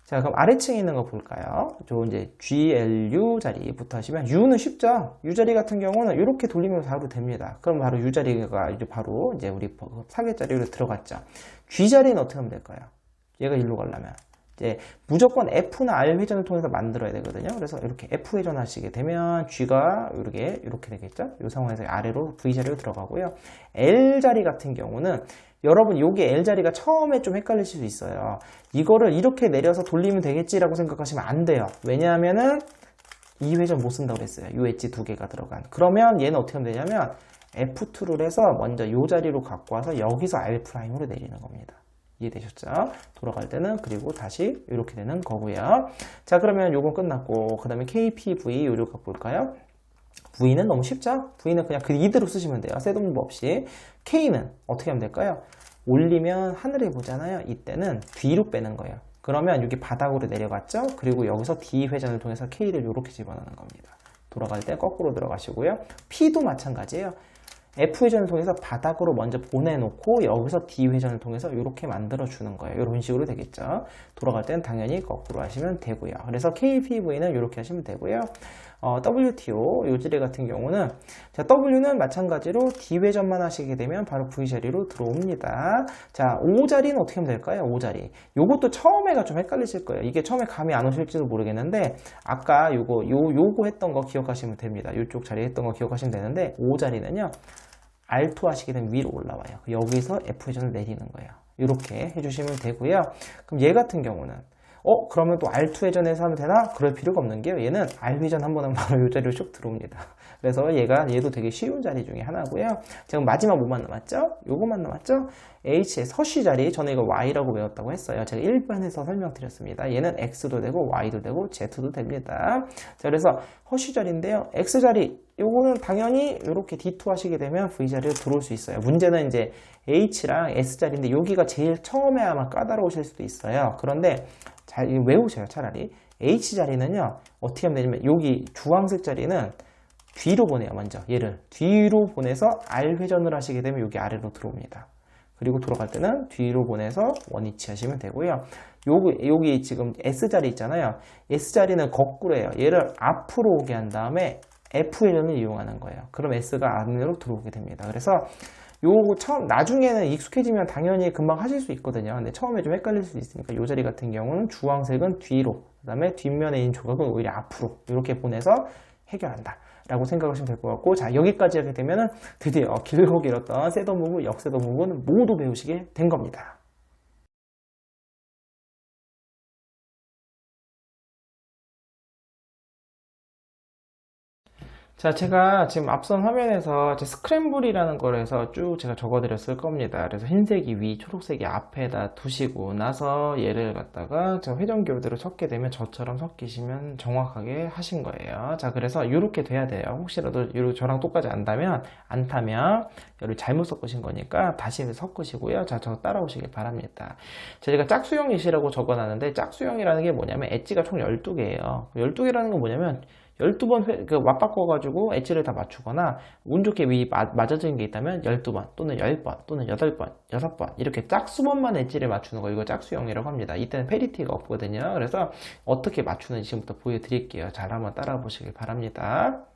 자, 그럼 아래층에 있는 거 볼까요? 저 이제 GLU 자리부터 하시면 U는 쉽죠? U 자리 같은 경우는 이렇게 돌리면 바로 됩니다. 그럼 바로 U 자리가 이제 바로 이제 우리 타겟 자리로 들어갔죠. G 자리는 어떻게 하면 될까요? 얘가 일로 가려면 이제 무조건 F나 R 회전을 통해서 만들어야 되거든요. 그래서 이렇게 F 회전 하시게 되면 G가 이렇게 되겠죠? 이 상황에서 아래로 V 자리로 들어가고요. L 자리 같은 경우는 여러분 여기 L자리가 처음에 좀 헷갈리실 수 있어요. 이거를 이렇게 내려서 돌리면 되겠지라고 생각하시면 안 돼요. 왜냐하면은 이 회전 못 쓴다고 그랬어요. 요 엣지 두 개가 들어간. 그러면 얘는 어떻게 하면 되냐면 F2를 해서 먼저 요 자리로 갖고 와서 여기서 R'으로 내리는 겁니다. 이해되셨죠? 돌아갈 때는 그리고 다시 이렇게 되는 거고요. 자, 그러면 요건 끝났고 그 다음에 KPV 요로 가볼까요? V는 너무 쉽죠? V는 그냥 이대로 쓰시면 돼요. 셋업무브 없이. K는 어떻게 하면 될까요? 올리면 하늘에 보잖아요. 이때는 뒤로 빼는 거예요. 그러면 여기 바닥으로 내려갔죠? 그리고 여기서 D 회전을 통해서 K를 이렇게 집어넣는 겁니다. 돌아갈 때 거꾸로 들어가시고요. P도 마찬가지예요. F 회전을 통해서 바닥으로 먼저 보내놓고 여기서 D 회전을 통해서 이렇게 만들어주는 거예요. 이런 식으로 되겠죠. 돌아갈 때는 당연히 거꾸로 하시면 되고요. 그래서 KPV는 이렇게 하시면 되고요. WTO 요 지뢰 같은 경우는 자, W는 마찬가지로 D 회전만 하시게 되면 바로 V 자리로 들어옵니다. 자, O 자리는 어떻게 하면 될까요? O 자리. 요것도 처음에가 좀 헷갈리실 거예요. 이게 처음에 감이 안 오실지도 모르겠는데 아까 요거 했던 거 기억하시면 됩니다. 요쪽 자리 했던 거 기억하시면 되는데 O 자리는요. R2 하시게 되면 위로 올라와요. 여기서 F 회전을 내리는 거예요. 이렇게 해주시면 되고요. 그럼 얘 같은 경우는 그러면 또 R2 회전해서 하면 되나? 그럴 필요가 없는 게요. 얘는 R 회전 한 번 하면 바로 이 자리로 쭉 들어옵니다. 그래서 얘도 되게 쉬운 자리 중에 하나고요. 지금 마지막 뭐만 남았죠? 요거만 남았죠? H의 서쉬 자리, 저는 이거 Y라고 외웠다고 했어요. 제가 1번에서 설명드렸습니다. 얘는 X도 되고 Y도 되고 Z도 됩니다. 자, 그래서 허쉬 자리인데요. X 자리, 요거는 당연히 이렇게 D2 하시게 되면 V 자리로 들어올 수 있어요. 문제는 이제 H랑 S 자리인데 여기가 제일 처음에 아마 까다로우실 수도 있어요. 그런데 잘 외우셔요, 차라리. H 자리는요, 어떻게 하면 되냐면 여기 주황색 자리는 뒤로 보내요. 먼저 얘를 뒤로 보내서 R 회전을 하시게 되면 여기 아래로 들어옵니다. 그리고 돌아갈 때는 뒤로 보내서 원위치 하시면 되고요. 여기 지금 S자리 있잖아요. S자리는 거꾸로예요. 얘를 앞으로 오게 한 다음에 F 회전을 이용하는 거예요. 그럼 S가 안으로 들어오게 됩니다. 그래서 요거 나중에는 익숙해지면 당연히 금방 하실 수 있거든요. 근데 처음에 좀 헷갈릴 수 있으니까 요 자리 같은 경우는 주황색은 뒤로, 그 다음에 뒷면에 있는 조각은 오히려 앞으로 이렇게 보내서 해결한다 라고 생각하시면 될 것 같고, 자, 여기까지 하게 되면은 드디어 길고 길었던 셋업 무브, 역셋업 무브는 모두 배우시게 된 겁니다. 자, 제가 지금 앞선 화면에서 스크램블이라는 거에서 쭉 제가 적어드렸을 겁니다. 그래서 흰색이 위, 초록색이 앞에다 두시고 나서 얘를 갖다가 저 회전교대로 섞게 되면 저처럼 섞이시면 정확하게 하신 거예요. 자, 그래서 이렇게 돼야 돼요. 혹시라도 저랑 똑같이 안 타면 얘를 잘못 섞으신 거니까 다시 섞으시고요. 자, 저 따라오시길 바랍니다. 제가 짝수형 예시라고 적어놨는데 짝수형이라는 게 뭐냐면 엣지가 총 12개예요. 12개라는 건 뭐냐면 12번 맞바꿔가지고 엣지를 다 맞추거나 운 좋게 위 맞아지는 게 있다면 12번 또는 10번 또는 8번, 6번 이렇게 짝수번만 엣지를 맞추는 거, 이거 짝수형이라고 합니다. 이때는 페리티가 없거든요. 그래서 어떻게 맞추는지 지금부터 보여드릴게요. 잘 한번 따라 보시길 바랍니다.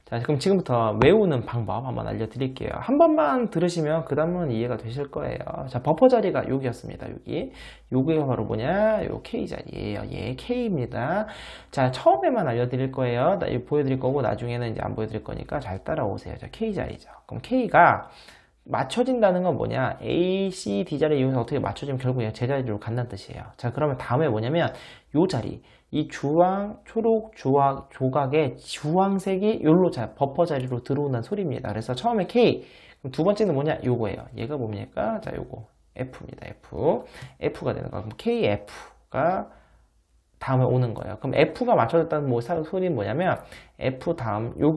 자, 그럼 지금부터 외우는 방법 한번 알려드릴게요. 한 번만 들으시면 그 다음은 이해가 되실 거예요. 자, 버퍼 자리가 여기였습니다. 여기가 바로 뭐냐? 요 K 자리예요. 예, K입니다. 자, 처음에만 알려드릴 거예요. 보여드릴 거고 나중에는 이제 안 보여드릴 거니까 잘 따라오세요. 자, K 자리죠. 그럼 K가 맞춰진다는 건 뭐냐? A, C, D 자리를 이용해서 어떻게 맞춰지면 결국 제자리로 간다는 뜻이에요. 자, 그러면 다음에 뭐냐면 요 자리, 이 주황, 초록, 조각의 주황색이 요로 버퍼 자리로 들어온다는 소리입니다. 그래서 처음에 K, 두 번째는 뭐냐? 요거예요. 얘가 뭡니까? 자, 요거 F입니다. F가 되는 거야. 그럼 KF가 다음에 오는 거예요. 그럼 F가 맞춰졌다는 소리는 뭐냐면 F 다음 요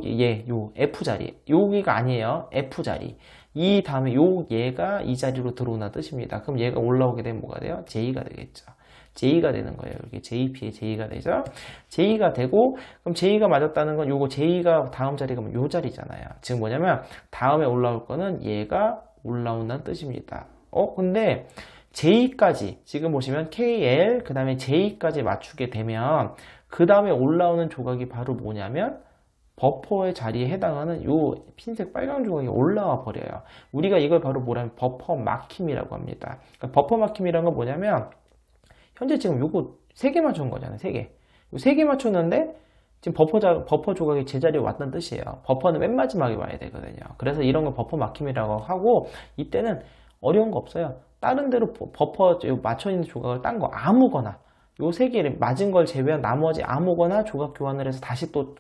F 자리, 여기가 아니에요. F 자리. 이 다음에 얘가 이 자리로 들어오는 뜻입니다. 그럼 얘가 올라오게 되면 뭐가 돼요? J가 되겠죠. J가 되는 거예요. 여기 JP의 J가 되죠. J가 되고, 그럼 J가 맞았다는 건 요거 J가 다음 자리가 요 자리잖아요. 지금 뭐냐면 다음에 올라올 거는 얘가 올라온다는 뜻입니다. 근데 J까지 지금 보시면 KL 그 다음에 J까지 맞추게 되면 그 다음에 올라오는 조각이 바로 뭐냐면 버퍼의 자리에 해당하는 요 흰색 빨간 조각이 올라와 버려요. 우리가 이걸 바로 뭐라면 버퍼 막힘이라고 합니다. 그러니까 버퍼 막힘이라는 건 뭐냐면 현재 지금 요거 3개 맞춘 거잖아요. 3개. 3개 맞췄는데 지금 버퍼 조각이 제자리에 왔다는 뜻이에요. 버퍼는 맨 마지막에 와야 되거든요. 그래서 이런 걸 버퍼 막힘이라고 하고, 이때는 어려운 거 없어요. 다른 데로 버퍼 맞춰 있는 조각을 딴 거 아무거나 요 3개를 맞은 걸 제외한 나머지 아무거나 조각 교환을 해서 다시 또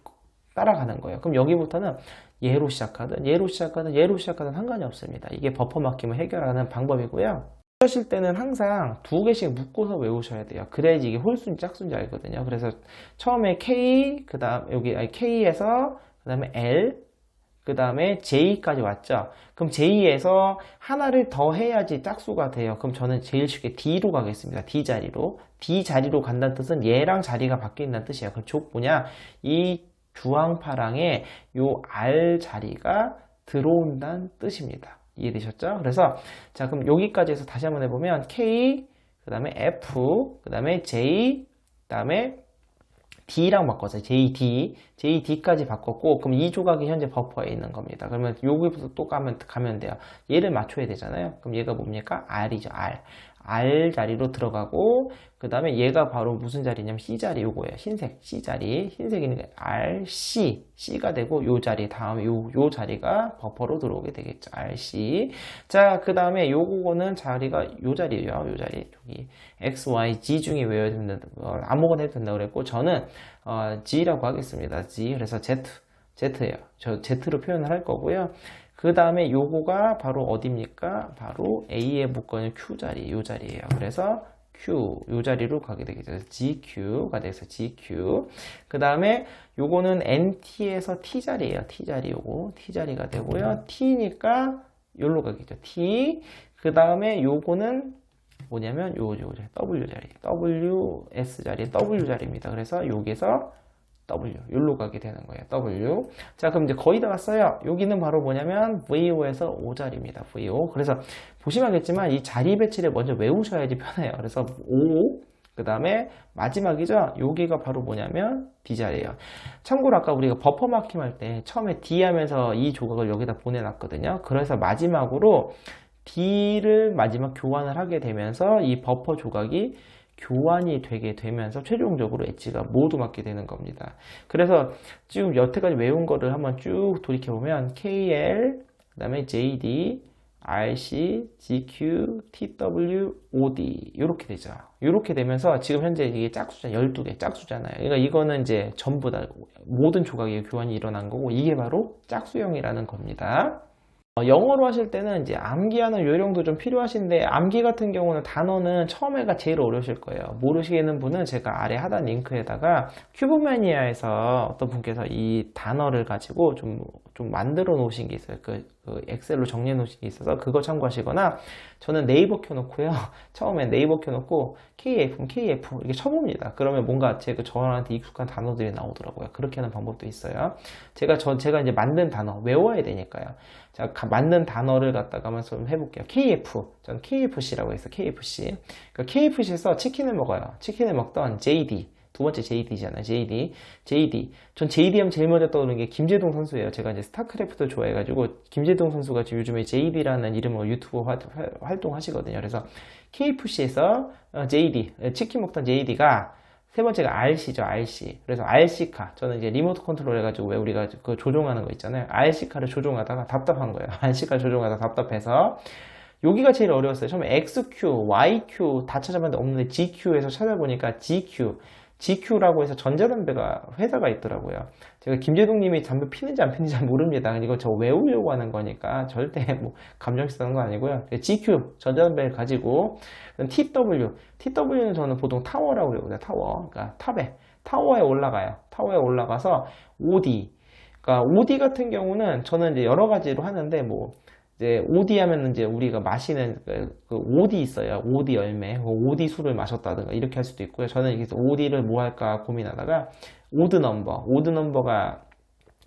따라가는 거예요. 그럼 여기부터는 얘로 시작하든 상관이 없습니다. 이게 버퍼 막힘을 해결하는 방법이고요. 하실 때는 항상 2개씩 묶어서 외우셔야 돼요. 그래야지 이게 홀수인지 짝수인지 알거든요. 그래서 처음에 K, 그 다음 K에서 그 다음에 L, 그 다음에 J까지 왔죠. 그럼 J에서 하나를 더 해야지 짝수가 돼요. 그럼 저는 제일 쉽게 D로 가겠습니다. D 자리로 간다는 뜻은 얘랑 자리가 바뀐다는 뜻이에요. 그럼 즉 뭐냐? 이 주황파랑에 요 R 자리가 들어온다는 뜻입니다. 이해되셨죠? 그래서 자, 그럼 여기까지 해서 다시 한번 해보면 K, 그 다음에 F, 그 다음에 J, 그 다음에 D랑 바꿨어요. JD까지 바꿨고, 그럼 이 조각이 현재 버퍼에 있는 겁니다. 그러면 여기부터 또 가면 돼요. 얘를 맞춰야 되잖아요. 그럼 얘가 뭡니까? R이죠, R 자리로 들어가고, 그 다음에 얘가 바로 무슨 자리냐면 C 자리 요거예요. 흰색 C 자리. 흰색이니까 C가 되고 요 자리 다음에 요 자리가 버퍼로 들어오게 되겠죠. RC. 자, 그 다음에 요거는 자리가 요 자리예요. 요 자리. 여기 X, Y, Z 중에 외워야 된다. 아무거나 해도 된다고 그랬고 저는 G라고 하겠습니다. G. 그래서 Z예요. 저 Z로 표현을 할 거고요. 그 다음에 요거가 바로 어디입니까? 바로 A의 묶어는 Q 자리, 요 자리예요. 그래서 Q, 요 자리로 가게 되겠죠. GQ가 돼서 GQ. 그 다음에 요거는 NT에서 T 자리예요. T 자리 요거. T 자리가 되고요. T니까 요로 가겠죠. T. 그 다음에 요거는 뭐냐면 요 W 자리. WS 자리, W 자리입니다. 그래서 여기서 W, 여기로 가게 되는 거예요. W. 자, 그럼 이제 거의 다 왔어요. 여기는 바로 뭐냐면 VO에서 O 자리입니다. VO. 그래서 보시면 알겠지만 이 자리 배치를 먼저 외우셔야지 편해요. 그래서 O, 그 다음에 마지막이죠. 여기가 바로 뭐냐면 D 자리예요. 참고로 아까 우리가 버퍼 마킹 할 때 처음에 D 하면서 이 조각을 여기다 보내놨거든요. 그래서 마지막으로 D를 마지막 교환을 하게 되면서 이 버퍼 조각이 교환이 되게 되면서 최종적으로 엣지가 모두 맞게 되는 겁니다. 그래서 지금 여태까지 외운 거를 한번 쭉 돌이켜보면 KL, 그 다음에 JD, RC, GQ, TW, OD 이렇게 되죠. 이렇게 되면서 지금 현재 이게 짝수잖아. 12개 짝수잖아요. 그러니까 이거는 이제 전부 다 모든 조각의 교환이 일어난 거고 이게 바로 짝수형이라는 겁니다. 영어로 하실 때는 이제 암기하는 요령도 좀 필요하신데 암기 같은 경우는 단어는 처음에가 제일 어려우실 거예요. 모르시는 분은 제가 아래 하단 링크에다가 큐브매니아에서 어떤 분께서 이 단어를 가지고 좀 만들어 놓으신 게 있어요. 그 엑셀로 정리해 놓으신 게 있어서 그거 참고하시거나 저는 네이버 켜놓고요. 처음에 네이버 켜놓고 KF 이렇게 쳐봅니다. 그러면 뭔가 저한테 익숙한 단어들이 나오더라고요. 그렇게 하는 방법도 있어요. 제가 이제 만든 단어 외워야 되니까요. 자, 맞는 단어를 갖다가 한번 좀 해볼게요. KF. 전 KFC라고 했어요. KFC. 그러니까 KFC에서 치킨을 먹어요. 치킨을 먹던 JD. 두 번째 JD잖아요. JD. 전 JD 하면 제일 먼저 떠오르는 게 김재동 선수예요. 제가 이제 스타크래프트 좋아해가지고, 김재동 선수가 지금 요즘에 JD라는 이름으로 유튜브 활동하시거든요. 그래서 KFC에서 JD, 치킨 먹던 JD가 세 번째가 RC죠, RC. 그래서 RC카. 저는 이제 리모트 컨트롤 해가지고 왜 우리가 그 조종하는 거 있잖아요. RC카를 조종하다가 답답한 거예요. RC카를 조종하다가 답답해서. 여기가 제일 어려웠어요. 처음에 XQ, YQ 다 찾아봤는데 없는데 GQ에서 찾아보니까 GQ라고 해서 전자담배가 회사가 있더라고요. 제가 김재동 님이 담배 피는지 안 피는지 잘 모릅니다. 이거 저 외우려고 하는 거니까 절대 뭐 감정 쓰는 거 아니고요. GQ, 전자담배를 가지고 TW는 저는 보통 타워라고 그래요. 타워. 그러니까 타워에 올라가요. 타워에 올라가서 OD. 그러니까 OD 같은 경우는 저는 이제 여러 가지로 하는데 뭐 이제 OD 하면 이제 우리가 마시는 그 OD 있어요. OD 열매, OD 술을 마셨다든가 이렇게 할 수도 있고요. 저는 여기서 OD를 뭐 할까 고민하다가 오드 넘버가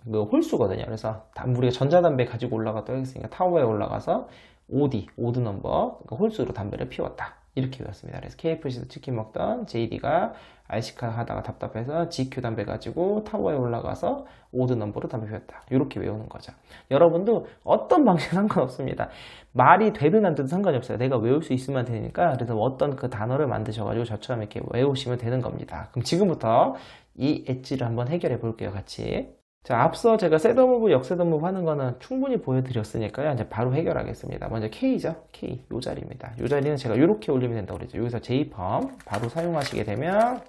그 홀수거든요. 그래서 우리가 전자담배 가지고 올라갔다고 했으니까 타워에 올라가서 오드 넘버, 그러니까 홀수로 담배를 피웠다. 이렇게 외웠습니다. 그래서 KFC에서 치킨 먹던 JD가 RC카 하다가 답답해서 GQ 담배 가지고 타워에 올라가서 오드 넘버로 담배 피웠다. 이렇게 외우는 거죠. 여러분도 어떤 방식 상관없습니다. 말이 되든 안 되든 상관이 없어요. 내가 외울 수 있으면 되니까 그래서 어떤 그 단어를 만드셔가지고 저처럼 이렇게 외우시면 되는 겁니다. 그럼 지금부터 이 엣지를 한번 해결해 볼게요. 같이. 자, 앞서 제가 셋업무브, 역셋업무브 하는 거는 충분히 보여드렸으니까요. 이제 바로 해결하겠습니다. 먼저 K죠? K. 요 자리입니다. 요 자리는 제가 이렇게 올리면 된다고 그랬죠. 여기서 J펌 바로 사용하시게 되면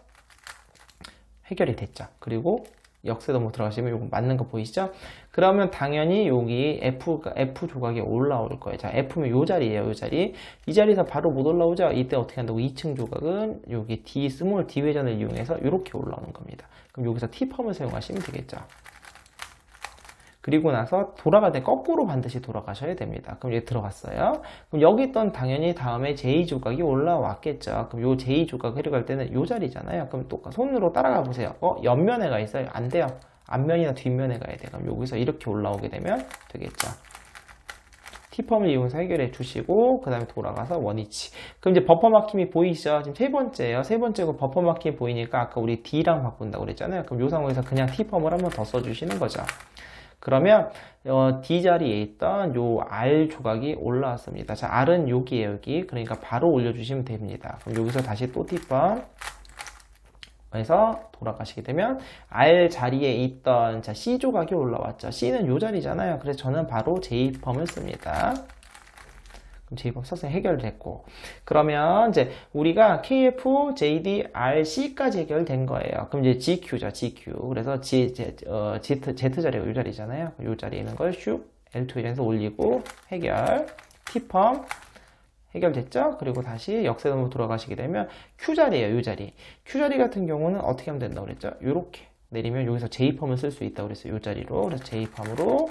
해결이 됐죠. 그리고 역셋업무브 들어가시면 요거 맞는 거 보이시죠? 그러면 당연히 여기 F 조각이 올라올 거예요. 자, F면 요 자리예요. 요 자리. 이 자리에서 바로 못 올라오죠? 이때 어떻게 한다고? 2층 조각은 여기 스몰 D 회전을 이용해서 이렇게 올라오는 겁니다. 그럼 여기서 T펌을 사용하시면 되겠죠. 그리고 나서 돌아갈 때 거꾸로 반드시 돌아가셔야 됩니다. 그럼 여기 들어갔어요. 그럼 여기 있던 당연히 다음에 J 조각이 올라왔겠죠. 그럼 요 J 조각 해결할 때는 요 자리잖아요. 그럼 또 손으로 따라가 보세요. 옆면에 가 있어요? 안 돼요. 앞면이나 뒷면에 가야 돼요. 그럼 여기서 이렇게 올라오게 되면 되겠죠. T펌을 이용해서 해결해 주시고 그 다음에 돌아가서 원위치. 그럼 이제 버퍼 막힘이 보이시죠? 지금 세 번째예요. 세 번째고 버퍼 막힘이 보이니까 아까 우리 D랑 바꾼다고 그랬잖아요. 그럼 요 상황에서 그냥 T펌을 한번 더 써주시는 거죠. 그러면 D 자리에 있던 요 R 조각이 올라왔습니다. 자, R은 여기에요, 여기. 그러니까 바로 올려주시면 됩니다. 그럼 여기서 다시 또 T펌 에서 돌아가시게 되면 R 자리에 있던 자 C 조각이 올라왔죠. C는 요 자리잖아요. 그래서 저는 바로 J펌을 씁니다. 그럼 J펌 썼으니 해결됐고, 그러면 이제 우리가 KF, JD, RC까지 해결된 거예요. 그럼 이제 GQ죠, GQ. 그래서 Z 자리가 요 자리잖아요. 요 자리에 있는 걸 슉 L2 에서 올리고 해결. T펌 해결됐죠? 그리고 다시 역세동으로 돌아가시게 되면 Q자리예요, 이 자리. Q자리 같은 경우는 어떻게 하면 된다고 그랬죠? 요렇게 내리면 여기서 J펌을 쓸 수 있다고 그랬어요, 이 자리로. 그래서 J펌으로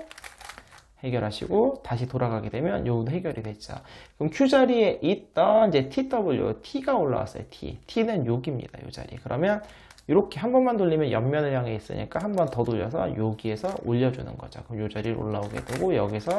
해결하시고 다시 돌아가게 되면 요것도 해결이 됐죠. 그럼 Q자리에 있던 이제 TW, T가 올라왔어요, T. T는 여기입니다, 이 자리. 그러면 이렇게 한 번만 돌리면 옆면을 향해 있으니까 한 번 더 돌려서 여기에서 올려주는 거죠. 그럼 이 자리로 올라오게 되고 여기서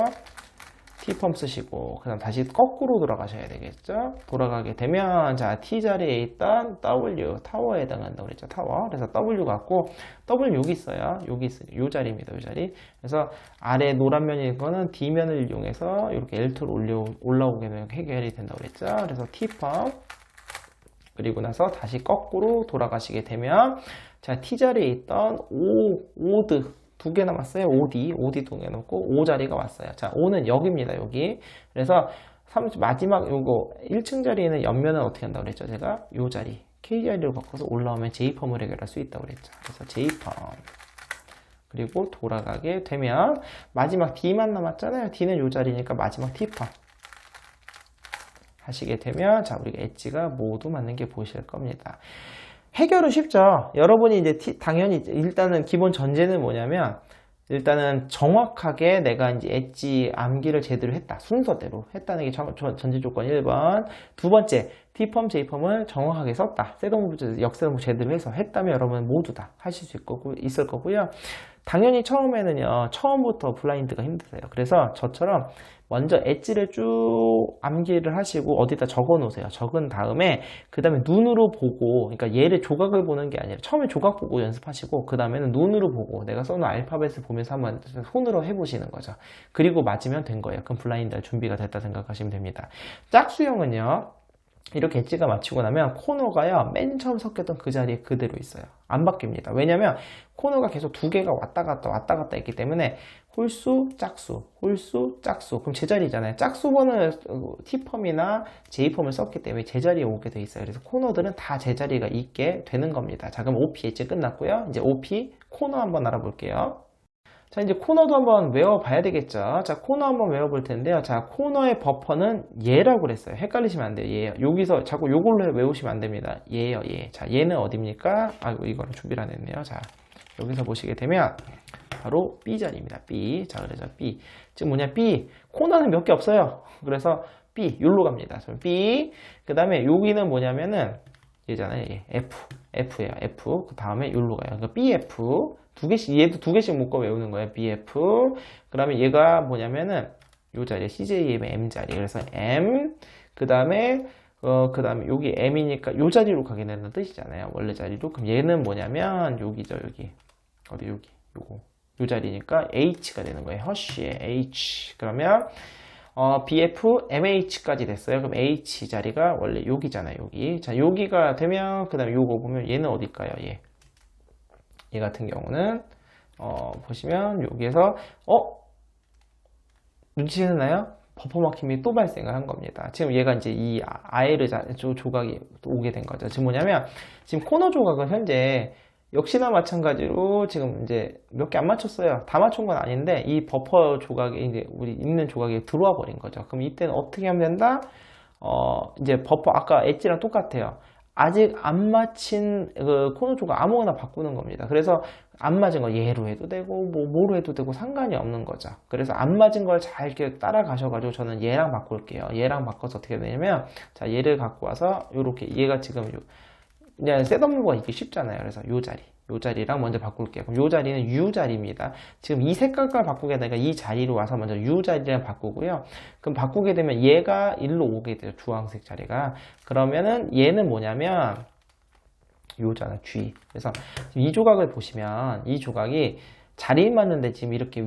T펌 쓰시고 그 다음 다시 거꾸로 돌아가셔야 되겠죠. 돌아가게 되면 자 T 자리에 있던 W 타워에 해당한다고 그랬죠. 타워. 그래서 W 같고 W 여기 있어요. 여기 있어요. 요 자리입니다. 요 자리. 그래서 아래 노란 면인 거는 D면을 이용해서 이렇게 L2로 올라오게 되면 해결이 된다고 그랬죠. 그래서 T펌 그리고 나서 다시 거꾸로 돌아가시게 되면 자 T 자리에 있던 오드 두 개 남았어요. OD 2개 남고 O 자리가 왔어요. 자, O는 여기입니다. 여기. 그래서 마지막 요거 1층 자리에는 옆면은 어떻게 한다고 그랬죠? 제가 요 자리 K 자리로 바꿔서 올라오면 J펌을 해결할 수 있다고 그랬죠. 그래서 J펌 그리고 돌아가게 되면 마지막 D만 남았잖아요. D는 요 자리니까 마지막 T펌 하시게 되면 자 우리가 엣지가 모두 맞는 게 보이실 겁니다. 해결은 쉽죠. 여러분이 이제 당연히 일단은 기본 전제는 뭐냐면 일단은 정확하게 내가 이제 엣지 암기를 제대로 했다. 순서대로 했다는 게 전제 조건 1번. 두 번째, T펌, J펌을 정확하게 썼다. 셋업무브, 역셋업무브 제대로 해서 했다면 여러분 모두 다 하실 수 있을 거고요. 당연히 처음에는요, 처음부터 블라인드가 힘드세요. 그래서 저처럼 먼저 엣지를 쭉 암기를 하시고 어디다 적어 놓으세요. 적은 다음에 그 다음에 눈으로 보고, 그러니까 얘를 조각을 보는 게 아니라 처음에 조각 보고 연습하시고 그 다음에는 눈으로 보고 내가 써놓은 알파벳을 보면서 한번 손으로 해보시는 거죠. 그리고 맞으면 된 거예요. 그럼 블라인드 할 준비가 됐다 생각하시면 됩니다. 짝수형은요, 이렇게 엣지가 맞추고 나면 코너가요 맨 처음 섞였던 그 자리에 그대로 있어요. 안 바뀝니다. 왜냐면 코너가 계속 두 개가 왔다 갔다 했기 때문에 홀수, 짝수, 홀수, 짝수. 그럼 제자리잖아요. 짝수번을 T펌이나 J펌을 썼기 때문에 제자리에 오게 돼 있어요. 그래서 코너들은 다 제자리가 있게 되는 겁니다. 자, 그럼 OP 엣지 끝났고요. 이제 OP 코너 한번 알아볼게요. 자, 이제 코너도 한번 외워봐야 되겠죠. 자, 코너 한번 외워볼 텐데요. 자, 코너의 버퍼는 얘라고 그랬어요. 헷갈리시면 안 돼요. 얘예요. 여기서 자꾸 요걸로 외우시면 안 됩니다. 얘예요, 얘. 자, 얘는 어디입니까? 아이고, 이거를 준비를 안 했네요. 자, 여기서 보시게 되면 바로 B 자리입니다. B. 자, 그래서 B. 지금 뭐냐, B. 코너는 몇 개 없어요. 그래서 B, 여기로 갑니다. B. 그 다음에 여기는 뭐냐면은 얘잖아요. 얘. F. F예요. F. 그 다음에 여기로 가요. 그러니까 BF. 두 개씩, 얘도 두 개씩 묶어 외우는 거예요. BF. 그 다음에 얘가 뭐냐면은 요 자리에 CJM의 M 자리. 그래서 M. 그 다음에 여기 M이니까 요 자리로 가게 되는 뜻이잖아요. 원래 자리로. 그럼 얘는 뭐냐면 여기죠. 여기. 어디 여기. 요 자리니까 H가 되는 거예요. 허쉬의 H. 그러면 BF, MH까지 됐어요. 그럼 H 자리가 원래 여기잖아요. 여기. 자, 여기가 되면 그 다음에 요거 보면 얘는 어딜까요? 얘 같은 경우는 보시면 여기에서 눈치채나요? 버퍼 막힘이 또 발생을 한 겁니다. 지금 얘가 이제 이 아이르 조각이 오게 된 거죠. 지금 뭐냐면 지금 코너 조각은 현재 역시나 마찬가지로 지금 이제 몇 개 안 맞췄어요. 다 맞춘 건 아닌데 이 버퍼 조각이 이제 우리 있는 조각이 들어와 버린 거죠. 그럼 이때는 어떻게 하면 된다? 이제 버퍼 아까 엣지랑 똑같아요. 아직 안 맞힌 그 코너 조각 아무거나 바꾸는 겁니다. 그래서 안 맞은 거 얘로 해도 되고 뭐로 해도 되고 상관이 없는 거죠. 그래서 안 맞은 걸 잘 이렇게 따라가셔가지고 저는 얘랑 바꿀게요. 얘랑 바꿔서 어떻게 되냐면 자 얘를 갖고 와서 요렇게 얘가 지금 그냥 셋업무가 있기 쉽잖아요. 그래서 요 자리 요 자리랑 먼저 바꿀게요. 그럼 요 자리는 U 자리입니다. 지금 이 색깔과 바꾸게 되니까 이 자리로 와서 먼저 U 자리랑 바꾸고요. 그럼 바꾸게 되면 얘가 일로 오게 돼요. 주황색 자리가. 그러면은 얘는 뭐냐면 요잖아, G. 그래서 이 조각을 보시면 이 조각이 자리에 맞는데 지금 이렇게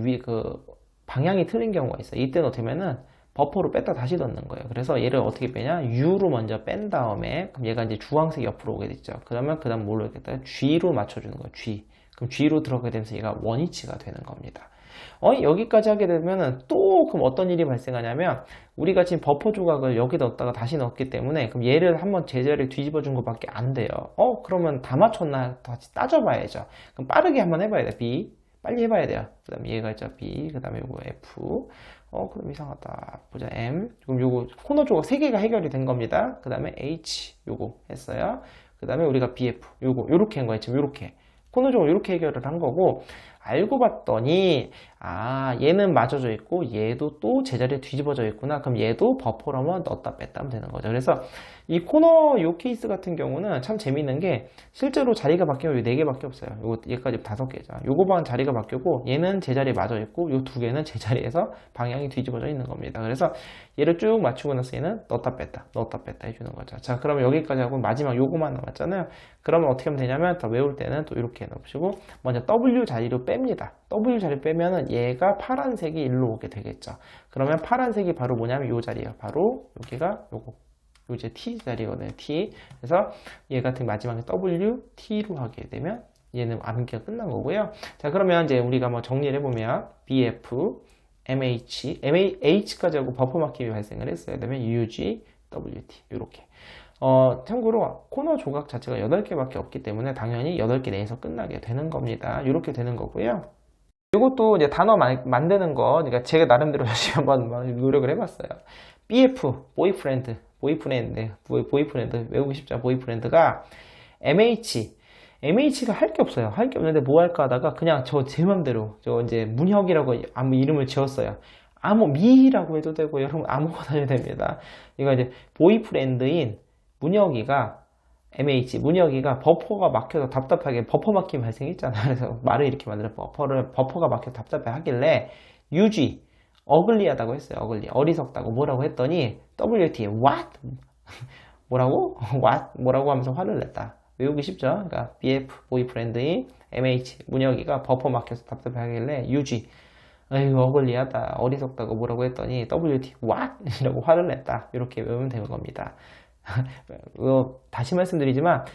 방향이 틀린 경우가 있어요. 이때는 어떻게 하면은 버퍼로 뺐다 다시 넣는 거예요. 그래서 얘를 어떻게 빼냐? U로 먼저 뺀 다음에 그럼 얘가 이제 주황색 옆으로 오게 됐죠. 그러면 그 다음 뭘로 했겠다? G로 맞춰주는 거예요. G. 그럼 G로 들어가게 되면서 얘가 원위치가 되는 겁니다. 여기까지 하게 되면은 또 그럼 어떤 일이 발생하냐면 우리가 지금 버퍼 조각을 여기 넣었다가 다시 넣었기 때문에 그럼 얘를 한번 제자리를 뒤집어 준 것밖에 안 돼요. 그러면 다 맞췄나 다시 따져봐야죠. 그럼 빠르게 한번 해봐야 돼. B 빨리 해봐야 돼요. 그 다음에 얘가 있죠. B 그 다음에 요거 F 그럼 이상하다. 보자. M 그럼 요거 코너 조각 3개가 해결이 된 겁니다. 그 다음에 H 요거 했어요. 그 다음에 우리가 BF 요렇게 한 거예요. 지금 요렇게 코너 조각 요렇게 해결을 한 거고 알고 봤더니 얘는 맞춰져 있고 얘도 또 제자리에 뒤집어져 있구나. 그럼 얘도 버퍼로 한번 넣었다 뺐다 하면 되는 거죠. 그래서 이 코너 요 케이스 같은 경우는 참 재밌는 게 실제로 자리가 바뀌면 4개밖에 없어요. 얘까지 5개죠. 요거만 자리가 바뀌고 얘는 제자리에 맞아 있고 요 2개는 제자리에서 방향이 뒤집어져 있는 겁니다. 그래서 얘를 쭉 맞추고 나서 얘는 넣었다 뺐다 해주는 거죠. 자, 그러면 여기까지 하고 마지막 요거만 남았잖아요. 그러면 어떻게 하면 되냐면 더 외울 때는 또 이렇게 넣으시고 먼저 W 자리로 뺍니다. W 자리 빼면은 얘가 파란색이 일로 오게 되겠죠. 그러면 파란색이 바로 뭐냐면 요 자리예요. 바로 여기가 요거 이제 T 자리거든요. T. 그래서 얘 같은 마지막에 W, T로 하게 되면 얘는 암기가 끝난 거고요. 자, 그러면 이제 우리가 뭐 정리를 해보면 BF, MH, H까지 하고 버퍼 막힘이 발생을 했어요. 그다음에 UG, WT 이렇게. 참고로 코너 조각 자체가 8개밖에 없기 때문에 당연히 8개 내에서 끝나게 되는 겁니다. 이렇게 되는 거고요. 이것도 이제 단어 만드는 거, 그러니까 제가 나름대로 열심히 한번 노력을 해봤어요. BF, 보이프렌드 외우기 쉽죠. 보이프렌드가 MH가 할 게 없어요. 할 게 없는데 뭐 할까 하다가 그냥 제 맘대로 이제 문혁이라고 아무 이름을 지었어요. 미라고 해도 되고 여러분 아무거나 해도 됩니다. 이거 이제 보이프렌드인 문혁이가 문혁이가 버퍼가 막혀서 답답하게 버퍼 막힘 발생했잖아요. 그래서 말을 이렇게 만들어 버퍼가 막혀서 답답해 하길래 UG 어글리하다고 했어요. 어리석다고 뭐라고 했더니 WT what 뭐라고 뭐라고 하면서 화를 냈다. 외우기 쉽죠? 그러니까 BF 보이프렌드인 MH 문혁이가 버퍼 막혀서 답답해 하길래 UG 어글리하다 어리석다고 뭐라고 했더니 WT what 이라고 화를 냈다. 이렇게 외우면 되는 겁니다. 다시 말씀드리지만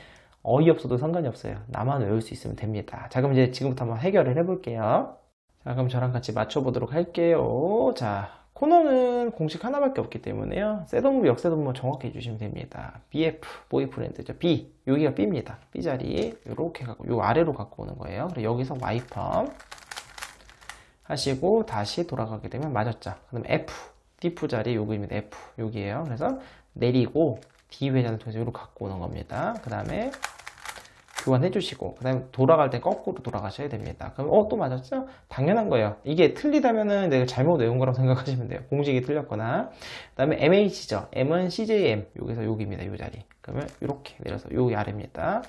어이없어도 상관이 없어요. 나만 외울 수 있으면 됩니다. 자, 그럼 이제 지금부터 한번 해결을 해볼게요. 자, 그럼 저랑 같이 맞춰보도록 할게요. 자, 코너는 공식 하나밖에 없기 때문에요. 셋오브 역셋오브 정확히 해주시면 됩니다. BF 보이프렌드죠. B 여기가 B입니다. B 자리 이렇게 갖고 요 아래로 갖고 오는 거예요. 그리고 여기서 Y펌 하시고 다시 돌아가게 되면 맞았죠. 그럼 F 디프 자리 요거입니다. F 여기에요. 그래서 내리고 D 회전을 통해서 이렇게 갖고 오는 겁니다. 그 다음에 교환해 주시고 그 다음에 돌아갈 때 거꾸로 돌아가셔야 됩니다. 그럼 또 맞았죠? 당연한 거예요. 이게 틀리다면은 내가 잘못 외운 거라고 생각하시면 돼요. 공식이 틀렸거나. 그 다음에 MH죠. M은 CJM 여기서 여기입니다. 이 자리. 그러면 이렇게 내려서 여기 아래입니다.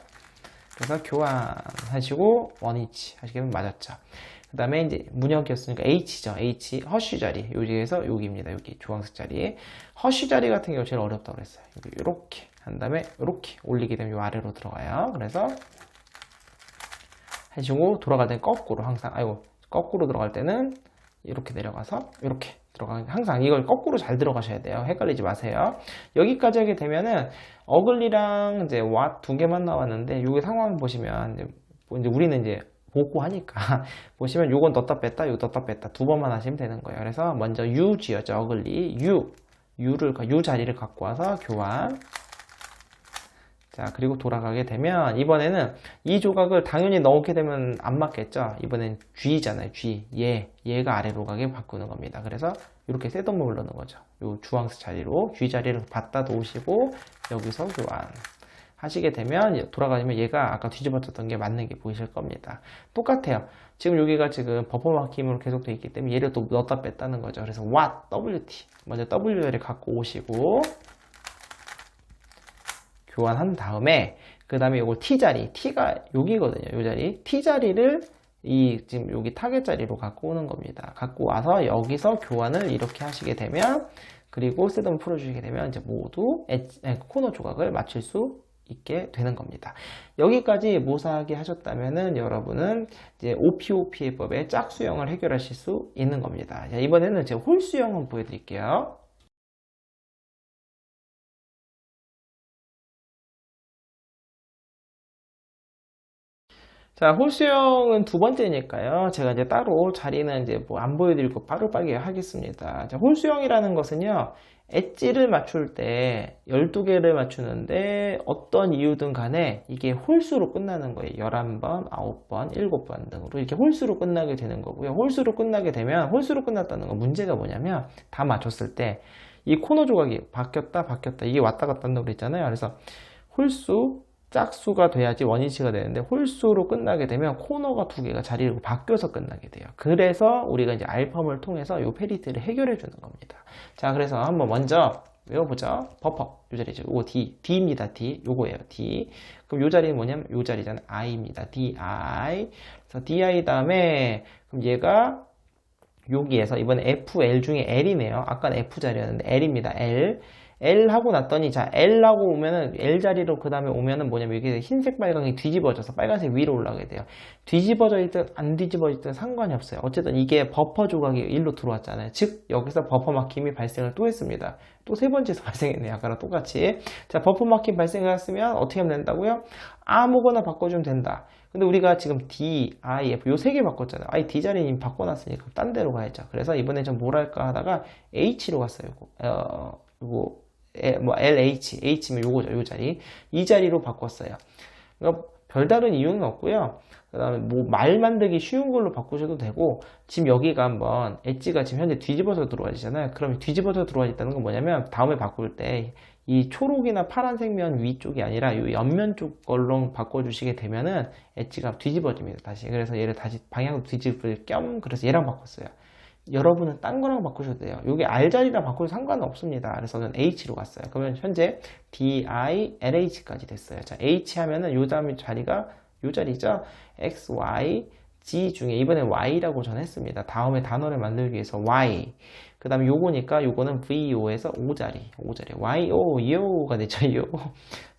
그래서 교환하시고 원위치 하시게 되면 맞았죠. 그 다음에 이제 문혁이었으니까 H죠. H 허쉬 자리 여기에서 여기입니다. 여기 주황색 자리. 허쉬 자리 같은 경우 제일 어렵다고 그랬어요. 이렇게 한 다음에 이렇게 올리게 되면 이 아래로 들어가요. 그래서 하시고 돌아갈 때는 거꾸로 항상 거꾸로 들어갈 때는 이렇게 내려가서 이렇게 들어가는 항상 이걸 거꾸로 잘 들어가셔야 돼요. 헷갈리지 마세요. 여기까지 하게 되면은 어글리랑 이제 왓 2개만 나왔는데 여기 상황 보시면 이제 우리는 이제 보고 하니까 보시면 요건 넣었다 뺐다 요거 넣었다 뺐다 2번만 하시면 되는 거예요. 그래서 먼저 U 지었죠. 어글리 U 자리를 갖고 와서 교환. 자, 그리고 돌아가게 되면 이번에는 이 조각을 당연히 넣게 되면 안 맞겠죠. 이번엔 G잖아요. G 얘가 아래로 가게 바꾸는 겁니다. 그래서 이렇게 셋업을 넣는 거죠. 요 주황색 자리로 G 자리를 받다 놓으시고 여기서 교환 하시게 되면 돌아가시면 얘가 아까 뒤집어졌던 게 맞는 게 보이실 겁니다. 똑같아요. 지금 여기가 지금 버퍼 막힘으로 계속 되어 있기 때문에 얘를 또 넣었다 뺐다는 거죠. 그래서 what WT 먼저 W 자리 갖고 오시고 교환한 다음에 그 다음에 요거 T자리, T가 여기거든요. 요 자리. T자리를 지금 여기 타겟 자리로 갖고 오는 겁니다. 갖고 와서 여기서 교환을 이렇게 하시게 되면, 그리고 셋업을 풀어주시게 되면 이제 모두 코너 조각을 맞출 수 있게 되는 겁니다. 여기까지 모사하게 하셨다면은 여러분은 이제 OPOP법의 짝수형을 해결하실 수 있는 겁니다. 자, 이번에는 제가 홀수형 한번 보여드릴게요. 자, 홀수형은 두 번째니까요. 제가 이제 따로 자리는 이제 뭐 안 보여드리고 빠르게 하겠습니다. 자, 홀수형이라는 것은요, 엣지를 맞출 때 12개를 맞추는데 어떤 이유든 간에 이게 홀수로 끝나는 거예요. 11번, 9번, 7번 등으로 이렇게 홀수로 끝나게 되는 거고요. 홀수로 끝나게 되면, 홀수로 끝났다는 건 문제가 뭐냐면 다 맞췄을 때 이 코너 조각이 바뀌었다, 이게 왔다 갔다 한다고 그랬잖아요. 그래서 홀수, 짝수가 돼야지 원위치가 되는데 홀수로 끝나게 되면 코너가 두 개가 자리로 바뀌어서 끝나게 돼요. 그래서 우리가 이제 알펌을 통해서 이 페리티를 해결해 주는 겁니다. 자, 그래서 한번 먼저 외워보죠. 버퍼 요 자리죠. 요거 D입니다. D 요거예요. D. 그럼 요 자리는 뭐냐면 요 자리잖아요. I입니다. DI. 그래서 DI 다음에 그럼 얘가 여기에서 이번에 FL 중에 L이네요. 아까는 F 자리였는데 L입니다. L 하고 났더니, 자, L 하고 오면은, L 자리로 그 다음에 오면은 뭐냐면 이게 흰색 빨강이 뒤집어져서 빨간색 위로 올라가게 돼요. 뒤집어져 있든 안 뒤집어져 있든 상관이 없어요. 어쨌든 이게 버퍼 조각이 일로 들어왔잖아요. 즉, 여기서 버퍼 막힘이 발생을 또 했습니다. 또 세 번째에서 발생했네요. 아까랑 똑같이. 자, 버퍼 막힘 발생했으면 어떻게 하면 된다고요? 아무거나 바꿔주면 된다. 근데 우리가 지금 D, I, F 요 세 개 바꿨잖아요. I, D 자리는 이미 바꿔놨으니까 딴 데로 가야죠. 그래서 이번에 좀 뭐랄까 하다가 H로 갔어요. 요거 뭐 LH, H면 요거죠, 요 자리. 이 자리로 바꿨어요. 그러니까 별다른 이유는 없고요. 그 다음에 뭐 말 만들기 쉬운 걸로 바꾸셔도 되고, 지금 여기가 한번 엣지가 지금 현재 뒤집어서 들어와지잖아요. 그럼 뒤집어서 들어와있다는 건 뭐냐면 다음에 바꿀 때 이 초록이나 파란색 면 위쪽이 아니라 이 옆면 쪽 걸로 바꿔주시게 되면은 엣지가 뒤집어집니다. 다시. 그래서 얘를 다시 방향으로 뒤집을 겸 그래서 얘랑 바꿨어요. 여러분은 딴 거랑 바꾸셔도 돼요. 여기 R 자리랑 바꾸셔도 상관은 없습니다. 그래서 저는 H로 갔어요. 그러면 현재 D, I, LH까지 됐어요. 자, H 하면은 요 다음 자리가 요 자리죠. X, Y, G 중에 이번엔 Y라고 전 했습니다. 다음에 단어를 만들기 위해서 Y. 그 다음에 요거니까 요거는 VO에서 O 자리. YO, YO가 됐죠. 요.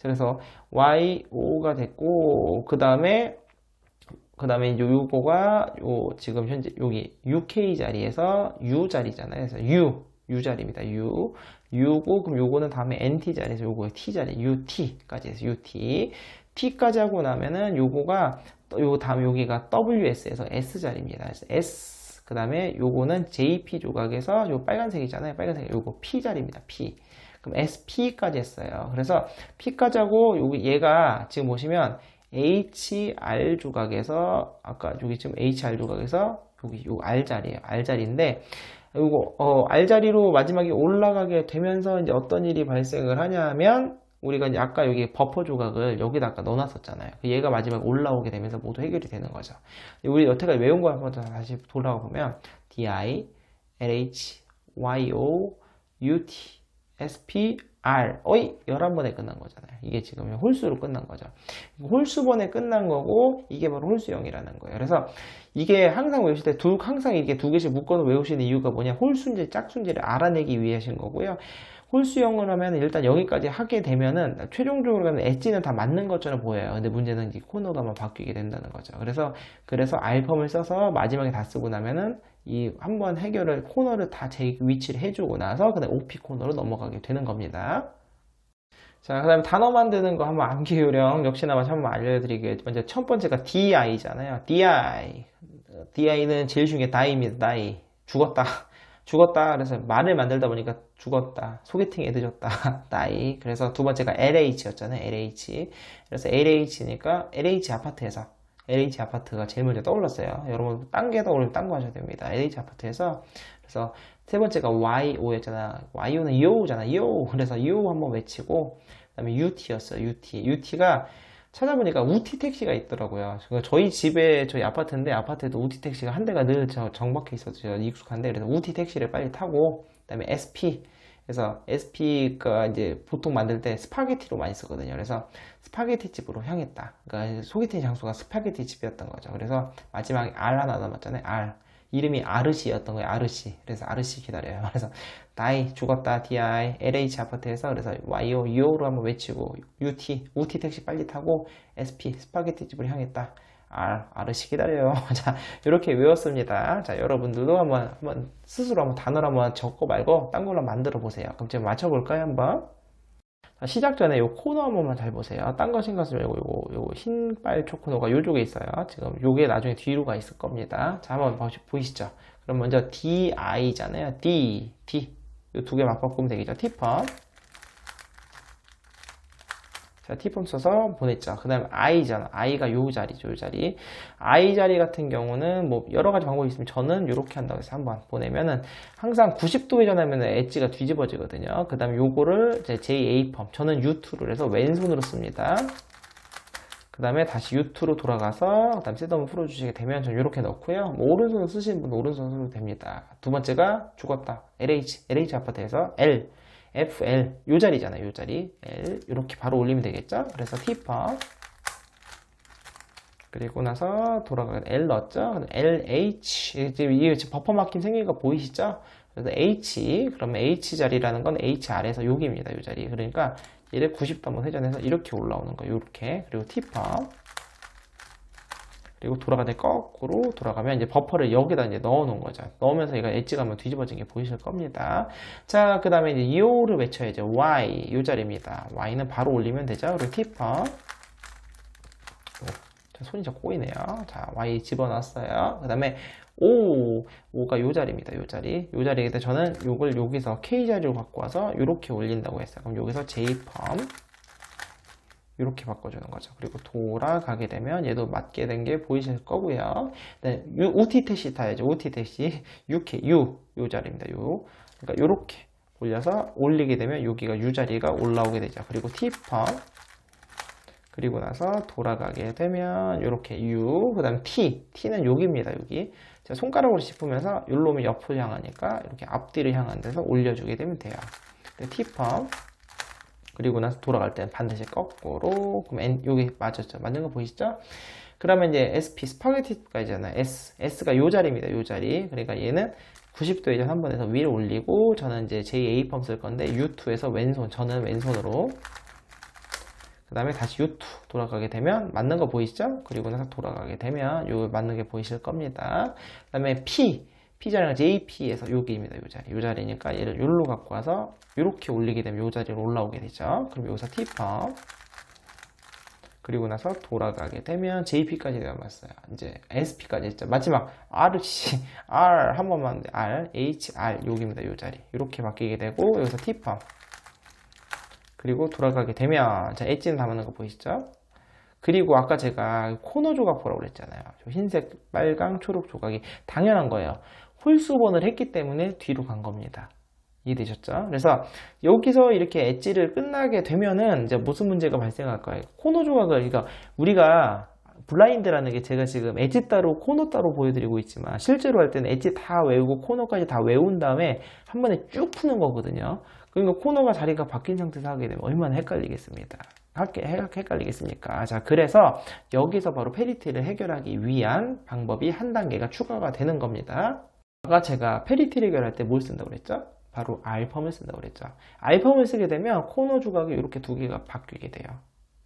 그래서 YO가 됐고, 그 다음에 요거가 지금 현재 여기 UK 자리에서 U 자리잖아요. 그래서 U 자리입니다. U고 그럼 요거는 다음에 NT 자리에서 요거 T 자리 UT까지 해서 UT. T까지 하고 나면은 요거가 요 다음 여기가 WS에서 S 자리입니다. 그래서 S 그 다음에 요거는 JP 조각에서 요 빨간색이잖아요. 빨간색 요거 P 자리입니다. P. 그럼 SP까지 했어요. 그래서 P까지 하고 여기 얘가 지금 보시면 HR 조각에서 아까 여기 지금 HR 조각에서 여기 요 R 자리예요. R 자리인데 요거 R 자리로 마지막에 올라가게 되면서 이제 어떤 일이 발생을 하냐면 우리가 이제 아까 여기 버퍼 조각을 여기다 아까 넣어놨었잖아요. 얘가 마지막에 올라오게 되면서 모두 해결이 되는 거죠. 우리 여태까지 외운 거 한번 다시 돌아가 보면 DI, LH, YO, UT, SP, R 11번에 끝난 거잖아요. 이게 지금 홀수로 끝난 거죠. 홀수번에 끝난 거고 이게 바로 홀수형이라는 거예요. 그래서 이게 항상 외우실 때 항상 이게 두 개씩 묶어서 외우시는 이유가 뭐냐, 홀수인지 짝수인지를 알아내기 위해신 거고요. 홀수형을 하면 일단 여기까지 하게 되면은 최종적으로 가면 엣지는 다 맞는 것처럼 보여요. 근데 문제는 이 코너가만 바뀌게 된다는 거죠. 그래서 알펌을 써서 마지막에 다 쓰고 나면은 이 한번 해결을 코너를 다 제 위치를 해주고 나서 그다음 OP 코너로 넘어가게 되는 겁니다. 자, 그 다음에 단어 만드는 거 한번 암기 요령 역시나 한번 알려드리겠습니다. 먼저 첫 번째가 DI잖아요. DI는 제일 쉬운 게 die입니다. die. 죽었다. 그래서 말을 만들다 보니까 죽었다. 소개팅에 늦었다. die. 그래서 두 번째가 LH였잖아요. LH. 그래서 LH니까 LH 아파트에서 LH 아파트가 제일 먼저 떠올랐어요. 여러분 딴 게 떠오르면 딴 거 하셔야 됩니다. LH 아파트에서. 그래서 세 번째가 YO였잖아. YO는 YO잖아. YO. 그래서 YO 한번 외치고 그 다음에 UT였어요. UT가 찾아보니까 우티 택시가 있더라고요. 저희 집에 저희 아파트인데 아파트에도 우티 택시가 한 대가 늘 정박해 있어서 익숙한데, 그래서 우티 택시를 빨리 타고, 그 다음에 SP 그래서 SP가 이제 보통 만들 때 스파게티로 많이 쓰거든요. 그래서 스파게티 집으로 향했다. 그러니까 소개팅 장소가 스파게티 집이었던 거죠. 그래서 마지막에 R 하나 남았잖아요. R. 이름이 아르시였던 거예요. 아르시. 그래서 아르시 기다려요. 그래서 die 죽었다. di LH 아파트에서 그래서 YO 요로 한번 외치고 UT 택시 빨리 타고 SP 스파게티 집으로 향했다. 아르시 기다려요. 자, 이렇게 외웠습니다. 자, 여러분들도 한번 스스로 한번 단어를 한번 적고 말고 딴 걸로 만들어 보세요. 그럼 지금 맞춰볼까요, 한번? 자, 시작 전에 요 코너 한 번만 잘 보세요. 딴 거 신경 쓰지 말고 요거 흰빨 초코노가 요쪽에 있어요. 지금 요게 나중에 뒤로 가 있을 겁니다. 자, 한번 보이시죠? 그럼 먼저 DI잖아요. D 요 두 개 맞바꾸면 되겠죠. T펌. 자, T펌 써서 보냈죠. 그 다음에 I잖아. I가 요 자리죠, 요 자리. I 자리 같은 경우는 뭐 여러 가지 방법이 있으면 저는 이렇게 한다고 해서 한번 보내면은 항상 90도 회전하면 엣지가 뒤집어지거든요. 그 다음에 요거를 JA펌. 저는 U2를 해서 왼손으로 씁니다. 그 다음에 다시 U2로 돌아가서 그 다음 셋업을 풀어주시게 되면 저는 이렇게 넣고요. 뭐 오른손으로 쓰시는 분은 오른손으로 써도 됩니다. 두 번째가 죽었다. LH 아파트에서 L FL 요 자리잖아요. 요 자리 L 이렇게 바로 올리면 되겠죠. 그래서 T펌 그리고 나서 돌아가서 L 넣었죠. LH 이게 지금 버퍼 막힘 생긴 거 보이시죠? 그래서 H 그러면 H 자리라는 건 HR에서 여기입니다. 요 자리. 그러니까 얘를 90도 한번 회전해서 이렇게 올라오는 거예요. 이렇게. 그리고 T펌 그리고 돌아가다 거꾸로 돌아가면 이제 버퍼를 여기다 이제 넣어 놓은 거죠. 넣으면서 얘가 엣지가 한번 뒤집어진 게 보이실 겁니다. 자, 그 다음에 이제 이오를 외쳐야죠. Y, 요 자리입니다. Y는 바로 올리면 되죠. 그리고 T펌. 손이 좀 꼬이네요. 자, Y 집어넣었어요. 그 다음에 O가 요 자리입니다. 요 자리. 요 자리에 저는 요걸 여기서 K 자리로 갖고 와서 이렇게 올린다고 했어요. 그럼 여기서 J펌. 이렇게 바꿔주는 거죠. 그리고 돌아가게 되면 얘도 맞게 된 게 보이실 거고요. 네, UT 택시 타야죠. UT 택시 UK 요 자리입니다. 그러니까 이렇게 올려서 올리게 되면 여기가 U 자리가 올라오게 되죠. 그리고 T펌 그리고 나서 돌아가게 되면 이렇게 U 그다음 T는 여기입니다. 여기 제가 손가락으로 짚으면서 여기로 오면 옆으로 향하니까 이렇게 앞뒤를 향한 데서 올려주게 되면 돼요. T펌 그리고 나서 돌아갈 때는 반드시 거꾸로 그럼 여기 맞았죠. 맞는 거 보이시죠? 그러면 이제 SP 스파게티까지잖아요. S가 요 자리입니다. 요 자리. 그러니까 얘는 90도 이제 한 번 해서 위로 올리고 저는 이제 JA펌 쓸 건데 U2에서 왼손 저는 왼손으로 그 다음에 다시 U2 돌아가게 되면 맞는 거 보이시죠? 그리고 나서 돌아가게 되면 요 맞는 게 보이실 겁니다. 그 다음에 P 자리가 JP에서 여기입니다. 요 자리. 요 자리니까 얘를 요로 갖고 와서 이렇게 올리게 되면 요 자리로 올라오게 되죠. 그럼 여기서 T펌 그리고 나서 돌아가게 되면 JP까지 남았어요. 이제 SP까지 했죠. 마지막 RC R 한 번만 R HR 여기입니다. 요 자리. 이렇게 바뀌게 되고 여기서 T펌 그리고 돌아가게 되면 자 엣지는 담는 거 보이시죠? 그리고 아까 제가 코너 조각 보라고 그랬잖아요. 흰색, 빨강, 초록 조각이 당연한 거예요. 홀수번을 했기 때문에 뒤로 간 겁니다. 이해되셨죠? 그래서 여기서 이렇게 엣지를 끝나게 되면은 이제 무슨 문제가 발생할까요? 코너 조각을 그러니까 우리가 블라인드라는 게 제가 지금 엣지 따로 코너 따로 보여드리고 있지만 실제로 할 때는 엣지 다 외우고 코너까지 다 외운 다음에 한 번에 쭉 푸는 거거든요. 그러니까 코너가 자리가 바뀐 상태에서 하게 되면 얼마나 헷갈리겠습니까? 헷갈리겠습니까? 자, 그래서 여기서 바로 페리티를 해결하기 위한 방법이 한 단계가 추가가 되는 겁니다. 아까 제가 페리티 해결할 때 뭘 쓴다고 그랬죠? 바로 R펌을 쓴다고 그랬죠. R펌을 쓰게 되면 코너 조각이 이렇게 두 개가 바뀌게 돼요.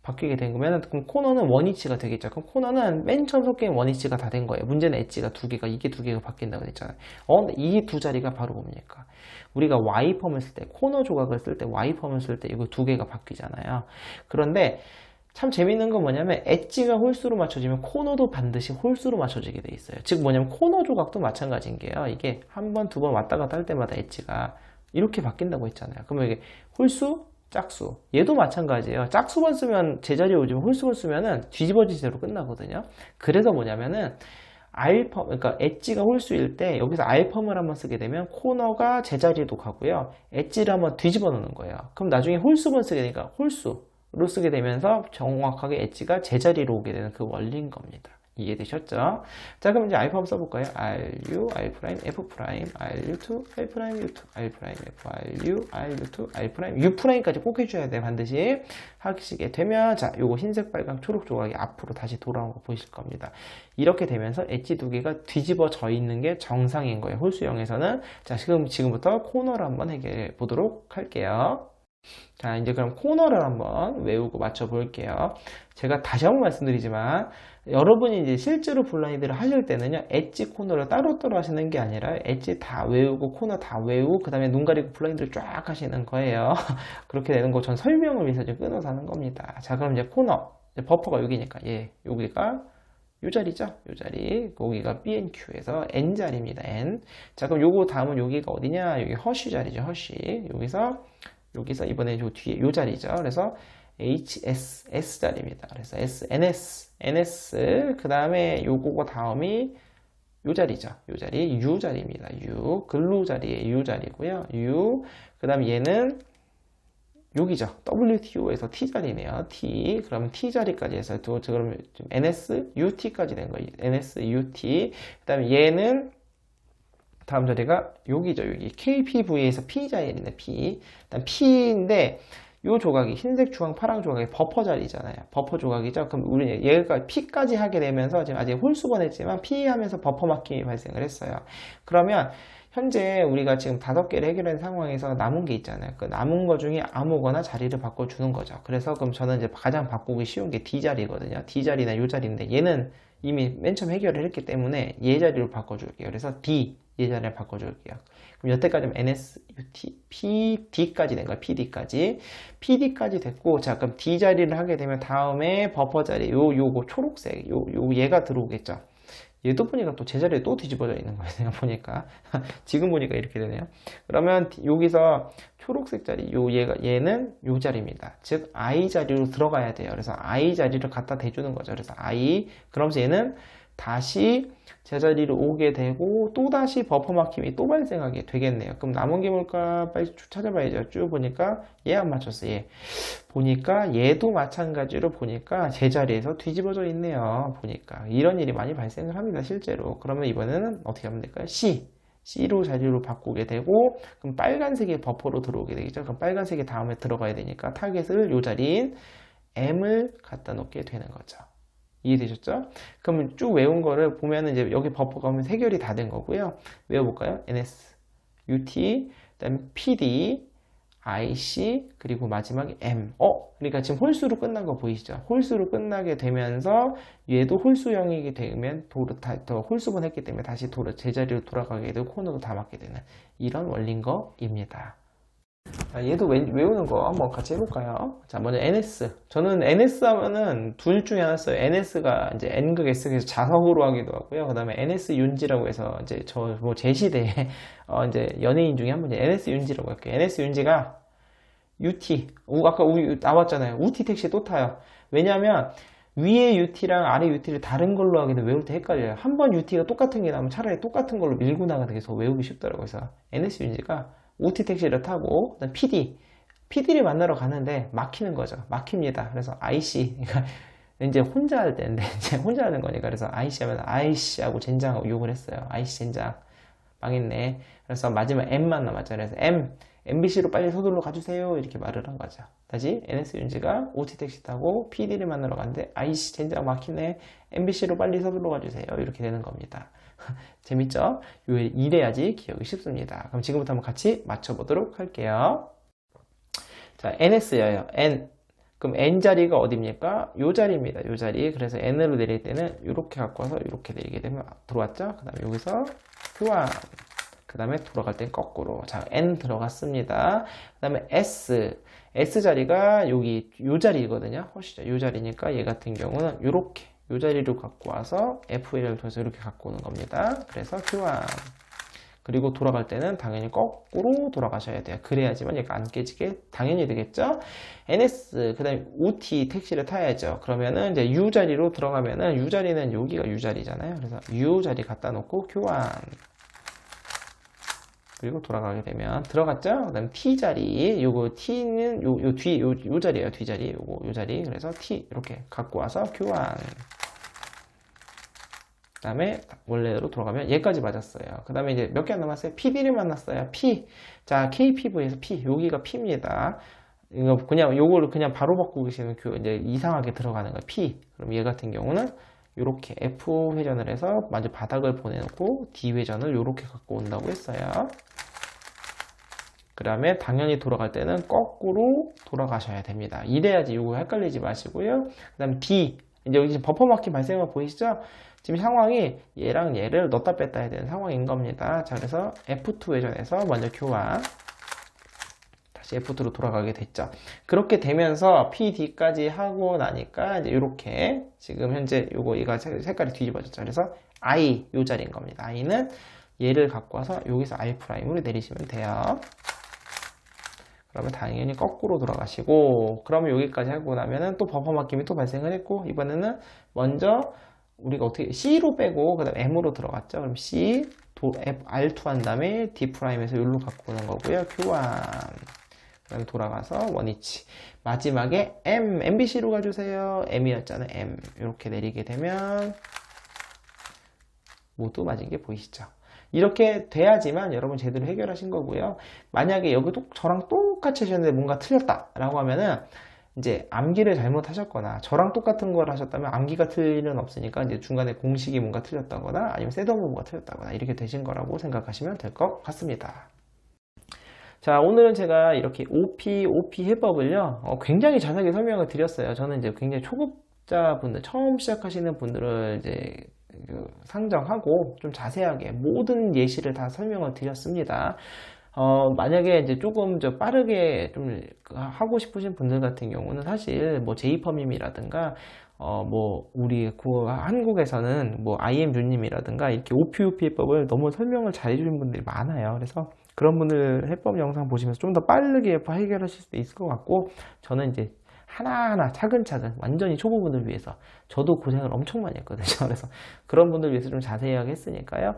바뀌게 된 거면 그럼 코너는 원위치가 되겠죠. 그럼 코너는 맨 처음 섞인 원위치가 다 된 거예요. 문제는 엣지가 두 개가 이게 두 개가 바뀐다고 그랬잖아요. 근데 이 두 자리가 바로 뭡니까? 우리가 Y펌을 쓸 때 코너 조각을 쓸 때 Y펌을 쓸 때 이거 두 개가 바뀌잖아요. 그런데 참 재밌는 건 뭐냐면 엣지가 홀수로 맞춰지면 코너도 반드시 홀수로 맞춰지게 돼 있어요. 즉 뭐냐면 코너 조각도 마찬가지인 게요. 이게 한 번, 두 번 왔다 갔다 할 때마다 엣지가 이렇게 바뀐다고 했잖아요. 그러면 이게 홀수, 짝수. 얘도 마찬가지예요. 짝수번 쓰면 제자리에 오지만 홀수번 쓰면은 뒤집어진 채로 끝나거든요. 그래서 뭐냐면은 R펌, 그러니까 엣지가 홀수일 때 여기서 R펌을 한번 쓰게 되면 코너가 제자리로 가고요. 엣지를 한번 뒤집어 놓는 거예요. 그럼 나중에 홀수번 쓰게 되니까 홀수로 쓰게 되면서 정확하게 엣지가 제자리로 오게 되는 그 원리인 겁니다. 이해되셨죠? 자, 그럼 이제 알파 한번 써볼까요? RU, R', F', RU2, R', U2, R', F, RU, RU2, R', U'까지 꼭 해줘야 돼, 반드시. 하시게 되면, 자, 요거 흰색, 빨강, 초록 조각이 앞으로 다시 돌아온 거 보이실 겁니다. 이렇게 되면서 엣지 두 개가 뒤집어져 있는 게 정상인 거예요, 홀수형에서는. 자, 지금부터 코너를 한번 해결해 보도록 할게요. 자, 이제 그럼 코너를 한번 외우고 맞춰 볼게요. 제가 다시 한번 말씀드리지만, 여러분이 이제 실제로 블라인드를 하실 때는요, 엣지 코너를 따로따로 하시는 게 아니라, 엣지 다 외우고, 코너 다 외우고, 그 다음에 눈 가리고 블라인드를 쫙 하시는 거예요. 그렇게 되는 거 전 설명을 위해서 좀 끊어서 하는 겁니다. 자, 그럼 이제 코너. 이제 버퍼가 여기니까, 여기가 요 자리죠? 요 자리. 거기가 B&Q에서 N 자리입니다, N. 자, 그럼 요거 다음은 여기가 어디냐? 여기 허쉬 자리죠, 허쉬. 여기서 이번에 요 뒤에 요 자리죠. 그래서 S 자리입니다. 그래서 NS, 그 다음에 요거 다음이 요 자리죠. 요 자리, U 자리입니다. U, 근로 자리에 U 자리고요. U, 그 다음 얘는 여기죠. WTO에서 T 자리네요. T, 그럼 T 자리까지 해서 그러면 NS, UT까지 된 거예요. NS, UT. 그 다음에 얘는 다음 자리가 여기죠. 여기 KPV에서 P 자리네. P. 일단 P인데 요 조각이 흰색, 주황, 파랑 조각이 버퍼 자리잖아요. 버퍼 조각이죠. 그럼 우리는 얘가 P까지 하게 되면서 지금 아직 홀수번 했지만 P 하면서 버퍼 막힘이 발생을 했어요. 그러면 현재 우리가 지금 5개를 해결한 상황에서 남은 게 있잖아요. 그 남은 거 중에 아무거나 자리를 바꿔주는 거죠. 그래서 그럼 저는 이제 가장 바꾸기 쉬운 게 D 자리거든요. D 자리나 요 자리인데 얘는 이미 맨 처음 해결을 했기 때문에 얘 자리로 바꿔줄게요. 그래서 D, 얘 자리를 바꿔줄게요. 그럼 여태까지는 NS, UT, PD까지 된 거예요. PD까지. PD까지 됐고, 자, 그럼 D 자리를 하게 되면 다음에 버퍼 자리, 요거 초록색, 얘가 들어오겠죠. 얘도 보니까 또 제자리에 또 뒤집어져 있는 거예요. 내가 보니까. 지금 보니까 이렇게 되네요. 그러면 여기서 초록색 자리, 얘는 요 자리입니다. 즉, I 자리로 들어가야 돼요. 그래서 I 자리를 갖다 대주는 거죠. 그래서 I, 그러면서 얘는 다시 제자리로 오게 되고, 또다시 버퍼 막힘이 또 발생하게 되겠네요. 그럼 남은 게 뭘까? 빨리 찾아봐야죠. 쭉 보니까 얘 안 맞췄어, 얘. 보니까 얘도 마찬가지로 보니까 제자리에서 뒤집어져 있네요. 보니까 이런 일이 많이 발생을 합니다, 실제로. 그러면 이번에는 어떻게 하면 될까요? C로 자리로 바꾸게 되고, 그럼 빨간색이 버퍼로 들어오게 되겠죠. 그럼 빨간색이 다음에 들어가야 되니까 타겟을 요 자리인 M을 갖다 놓게 되는 거죠. 이해되셨죠? 그럼 쭉 외운 거를 보면은 이제 여기 버퍼가 오면 해결이 다 된 거고요. 외워볼까요? NS, UT, 그다음에 PD, IC, 그리고 마지막에 M. 그러니까 지금 홀수로 끝난 거 보이시죠? 홀수로 끝나게 되면서 얘도 홀수형이게 되면 더 홀수분 했기 때문에 다시 제자리로 돌아가게 되고 코너도 다 맞게 되는 이런 원리인 거입니다. 자, 얘도 외우는 거 한번 같이 해볼까요? 자, 먼저 NS. 저는 NS 하면은 둘 중에 하나 써요. NS가 이제 N극 S극에서 자석으로 하기도 하고요. 그 다음에 NS 윤지라고 해서 이제 제 시대에 이제 연예인 중에 한 분이 NS 윤지라고 할게요. NS 윤지가 UT. 아까 나왔잖아요. 우티 택시 또 타요. 왜냐면 위에 UT랑 아래 UT를 다른 걸로 하게 되면 외울 때 헷갈려요. 한 번 UT가 똑같은 게 나오면 차라리 똑같은 걸로 밀고 나가는 게 더 외우기 쉽더라고요. 그래서 NS 윤지가 OT 택시를 타고, 그다음 PD를 만나러 가는데 막히는 거죠. 막힙니다. 그래서 IC, 그러니까 이제 혼자 할 때인데, 이제 혼자 하는 거니까. 그래서 IC 하면 IC하고 젠장하고 욕을 했어요. IC 젠장. 망했네. 그래서 마지막 M만 남았잖아요. 그래서 MBC로 빨리 서둘러 가주세요. 이렇게 말을 한 거죠. 다시 NS 윤지가 OT 택시 타고 PD를 만나러 가는데 IC 젠장 막히네. MBC로 빨리 서둘러 가주세요. 이렇게 되는 겁니다. 재밌죠? 이래야지 기억이 쉽습니다. 그럼 지금부터 한번 같이 맞춰보도록 할게요. 자, NS여요. N. 그럼 N 자리가 어디입니까? 요 자리입니다. 요 자리. 그래서 N으로 내릴 때는 이렇게 갖고 와서 이렇게 내리게 되면 들어왔죠? 그 다음에 여기서 교환. 그 다음에 돌아갈 땐 거꾸로. 자, N 들어갔습니다. 그 다음에 S. S 자리가 여기 요 자리거든요. 허시죠. 요 자리니까 얘 같은 경우는 요렇게. 이 자리로 갖고 와서 FL을 통해서 이렇게 갖고 오는 겁니다. 그래서 교환. 그리고 돌아갈 때는 당연히 거꾸로 돌아가셔야 돼요. 그래야지만 얘가 안 깨지게 당연히 되겠죠. NS, 그 다음에 OT 택시를 타야죠. 그러면은 이제 U 자리로 들어가면은 U 자리는 여기가 U 자리잖아요. 그래서 U 자리 갖다 놓고 교환. 그리고 돌아가게 되면 들어갔죠? 그 다음 T 자리, 요거 T는 요 자리예요. 뒤 자리, 요 자리. 그래서 T 이렇게 갖고 와서 교환. 다음에 원래대로 돌아가면 얘까지 맞았어요. 그 다음에 이제 몇 개 안 남았어요? PD를 만났어요. P. 자, KPV에서 P. 여기가 P입니다. 이거 그냥 요거를 그냥 바로 바꾸고 계시면 이제 이상하게 들어가는 거예요. P. 그럼 얘 같은 경우는 요렇게 F 회전을 해서 먼저 바닥을 보내놓고 D 회전을 요렇게 갖고 온다고 했어요. 그 다음에 당연히 돌아갈 때는 거꾸로 돌아가셔야 됩니다. 이래야지 요거 헷갈리지 마시고요. 그 다음 D. 이제 여기 지금 버퍼 마킹 발생한 거 보이시죠? 지금 상황이 얘랑 얘를 넣었다 뺐다 해야 되는 상황인 겁니다. 자, 그래서 F2 회전에서 먼저 교환. 다시 F2로 돌아가게 됐죠. 그렇게 되면서 PD까지 하고 나니까 이제 이렇게 지금 현재 요거 얘가 색깔이 뒤집어졌죠. 그래서 I 요 자리인 겁니다. I는 얘를 갖고 와서 여기서 I'으로 내리시면 돼요. 그러면 당연히 거꾸로 돌아가시고, 그러면 여기까지 하고 나면은 또 버퍼 막힘이 또 발생을 했고, 이번에는 먼저 우리가 어떻게 C로 빼고 그 다음 M으로 들어갔죠. 그럼 C R2 한 다음에 D'에서 여기로 갖고 오는 거고요. 교환. 그다음에 돌아가서 원위치. 마지막에 MBC로 가주세요. M이었잖아요. M. 이렇게 내리게 되면 모두 맞은 게 보이시죠? 이렇게 돼야지만 여러분 제대로 해결하신 거고요. 만약에 여기도 저랑 똑같이 하셨는데 뭔가 틀렸다라고 하면은 이제 암기를 잘못하셨거나 저랑 똑같은 걸 하셨다면 암기가 틀릴 일은 없으니까 이제 중간에 공식이 뭔가 틀렸다거나 아니면 셋오버가 틀렸다거나 이렇게 되신 거라고 생각하시면 될 것 같습니다. 자, 오늘은 제가 이렇게 OP 해법을요, 굉장히 자세하게 설명을 드렸어요. 저는 이제 굉장히 초급자분들, 처음 시작하시는 분들을 이제 상정하고 좀 자세하게 모든 예시를 다 설명을 드렸습니다. 만약에 이제 조금 빠르게 좀 하고 싶으신 분들 같은 경우는 사실 뭐 제이퍼님이라든가 뭐 우리 한국에서는 뭐 IM주님이라든가 이렇게 OP 해법을 너무 설명을 잘 해주신 분들이 많아요. 그래서 그런 분들 해법 영상 보시면서 좀 더 빠르게 해결하실 수도 있을 것 같고, 저는 이제 하나하나 차근차근 완전히 초보분들 위해서 저도 고생을 엄청 많이 했거든요. 그래서 그런 분들 위해서 좀 자세하게 했으니까요.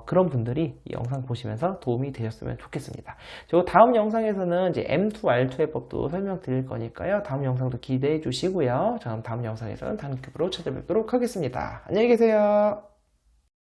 그런 분들이 이 영상 보시면서 도움이 되셨으면 좋겠습니다. 그리고 다음 영상에서는 이제 M2, R2 해법도 설명드릴 거니까요. 다음 영상도 기대해 주시고요. 저는 다음 영상에서는 단급으로 찾아뵙도록 하겠습니다. 안녕히 계세요.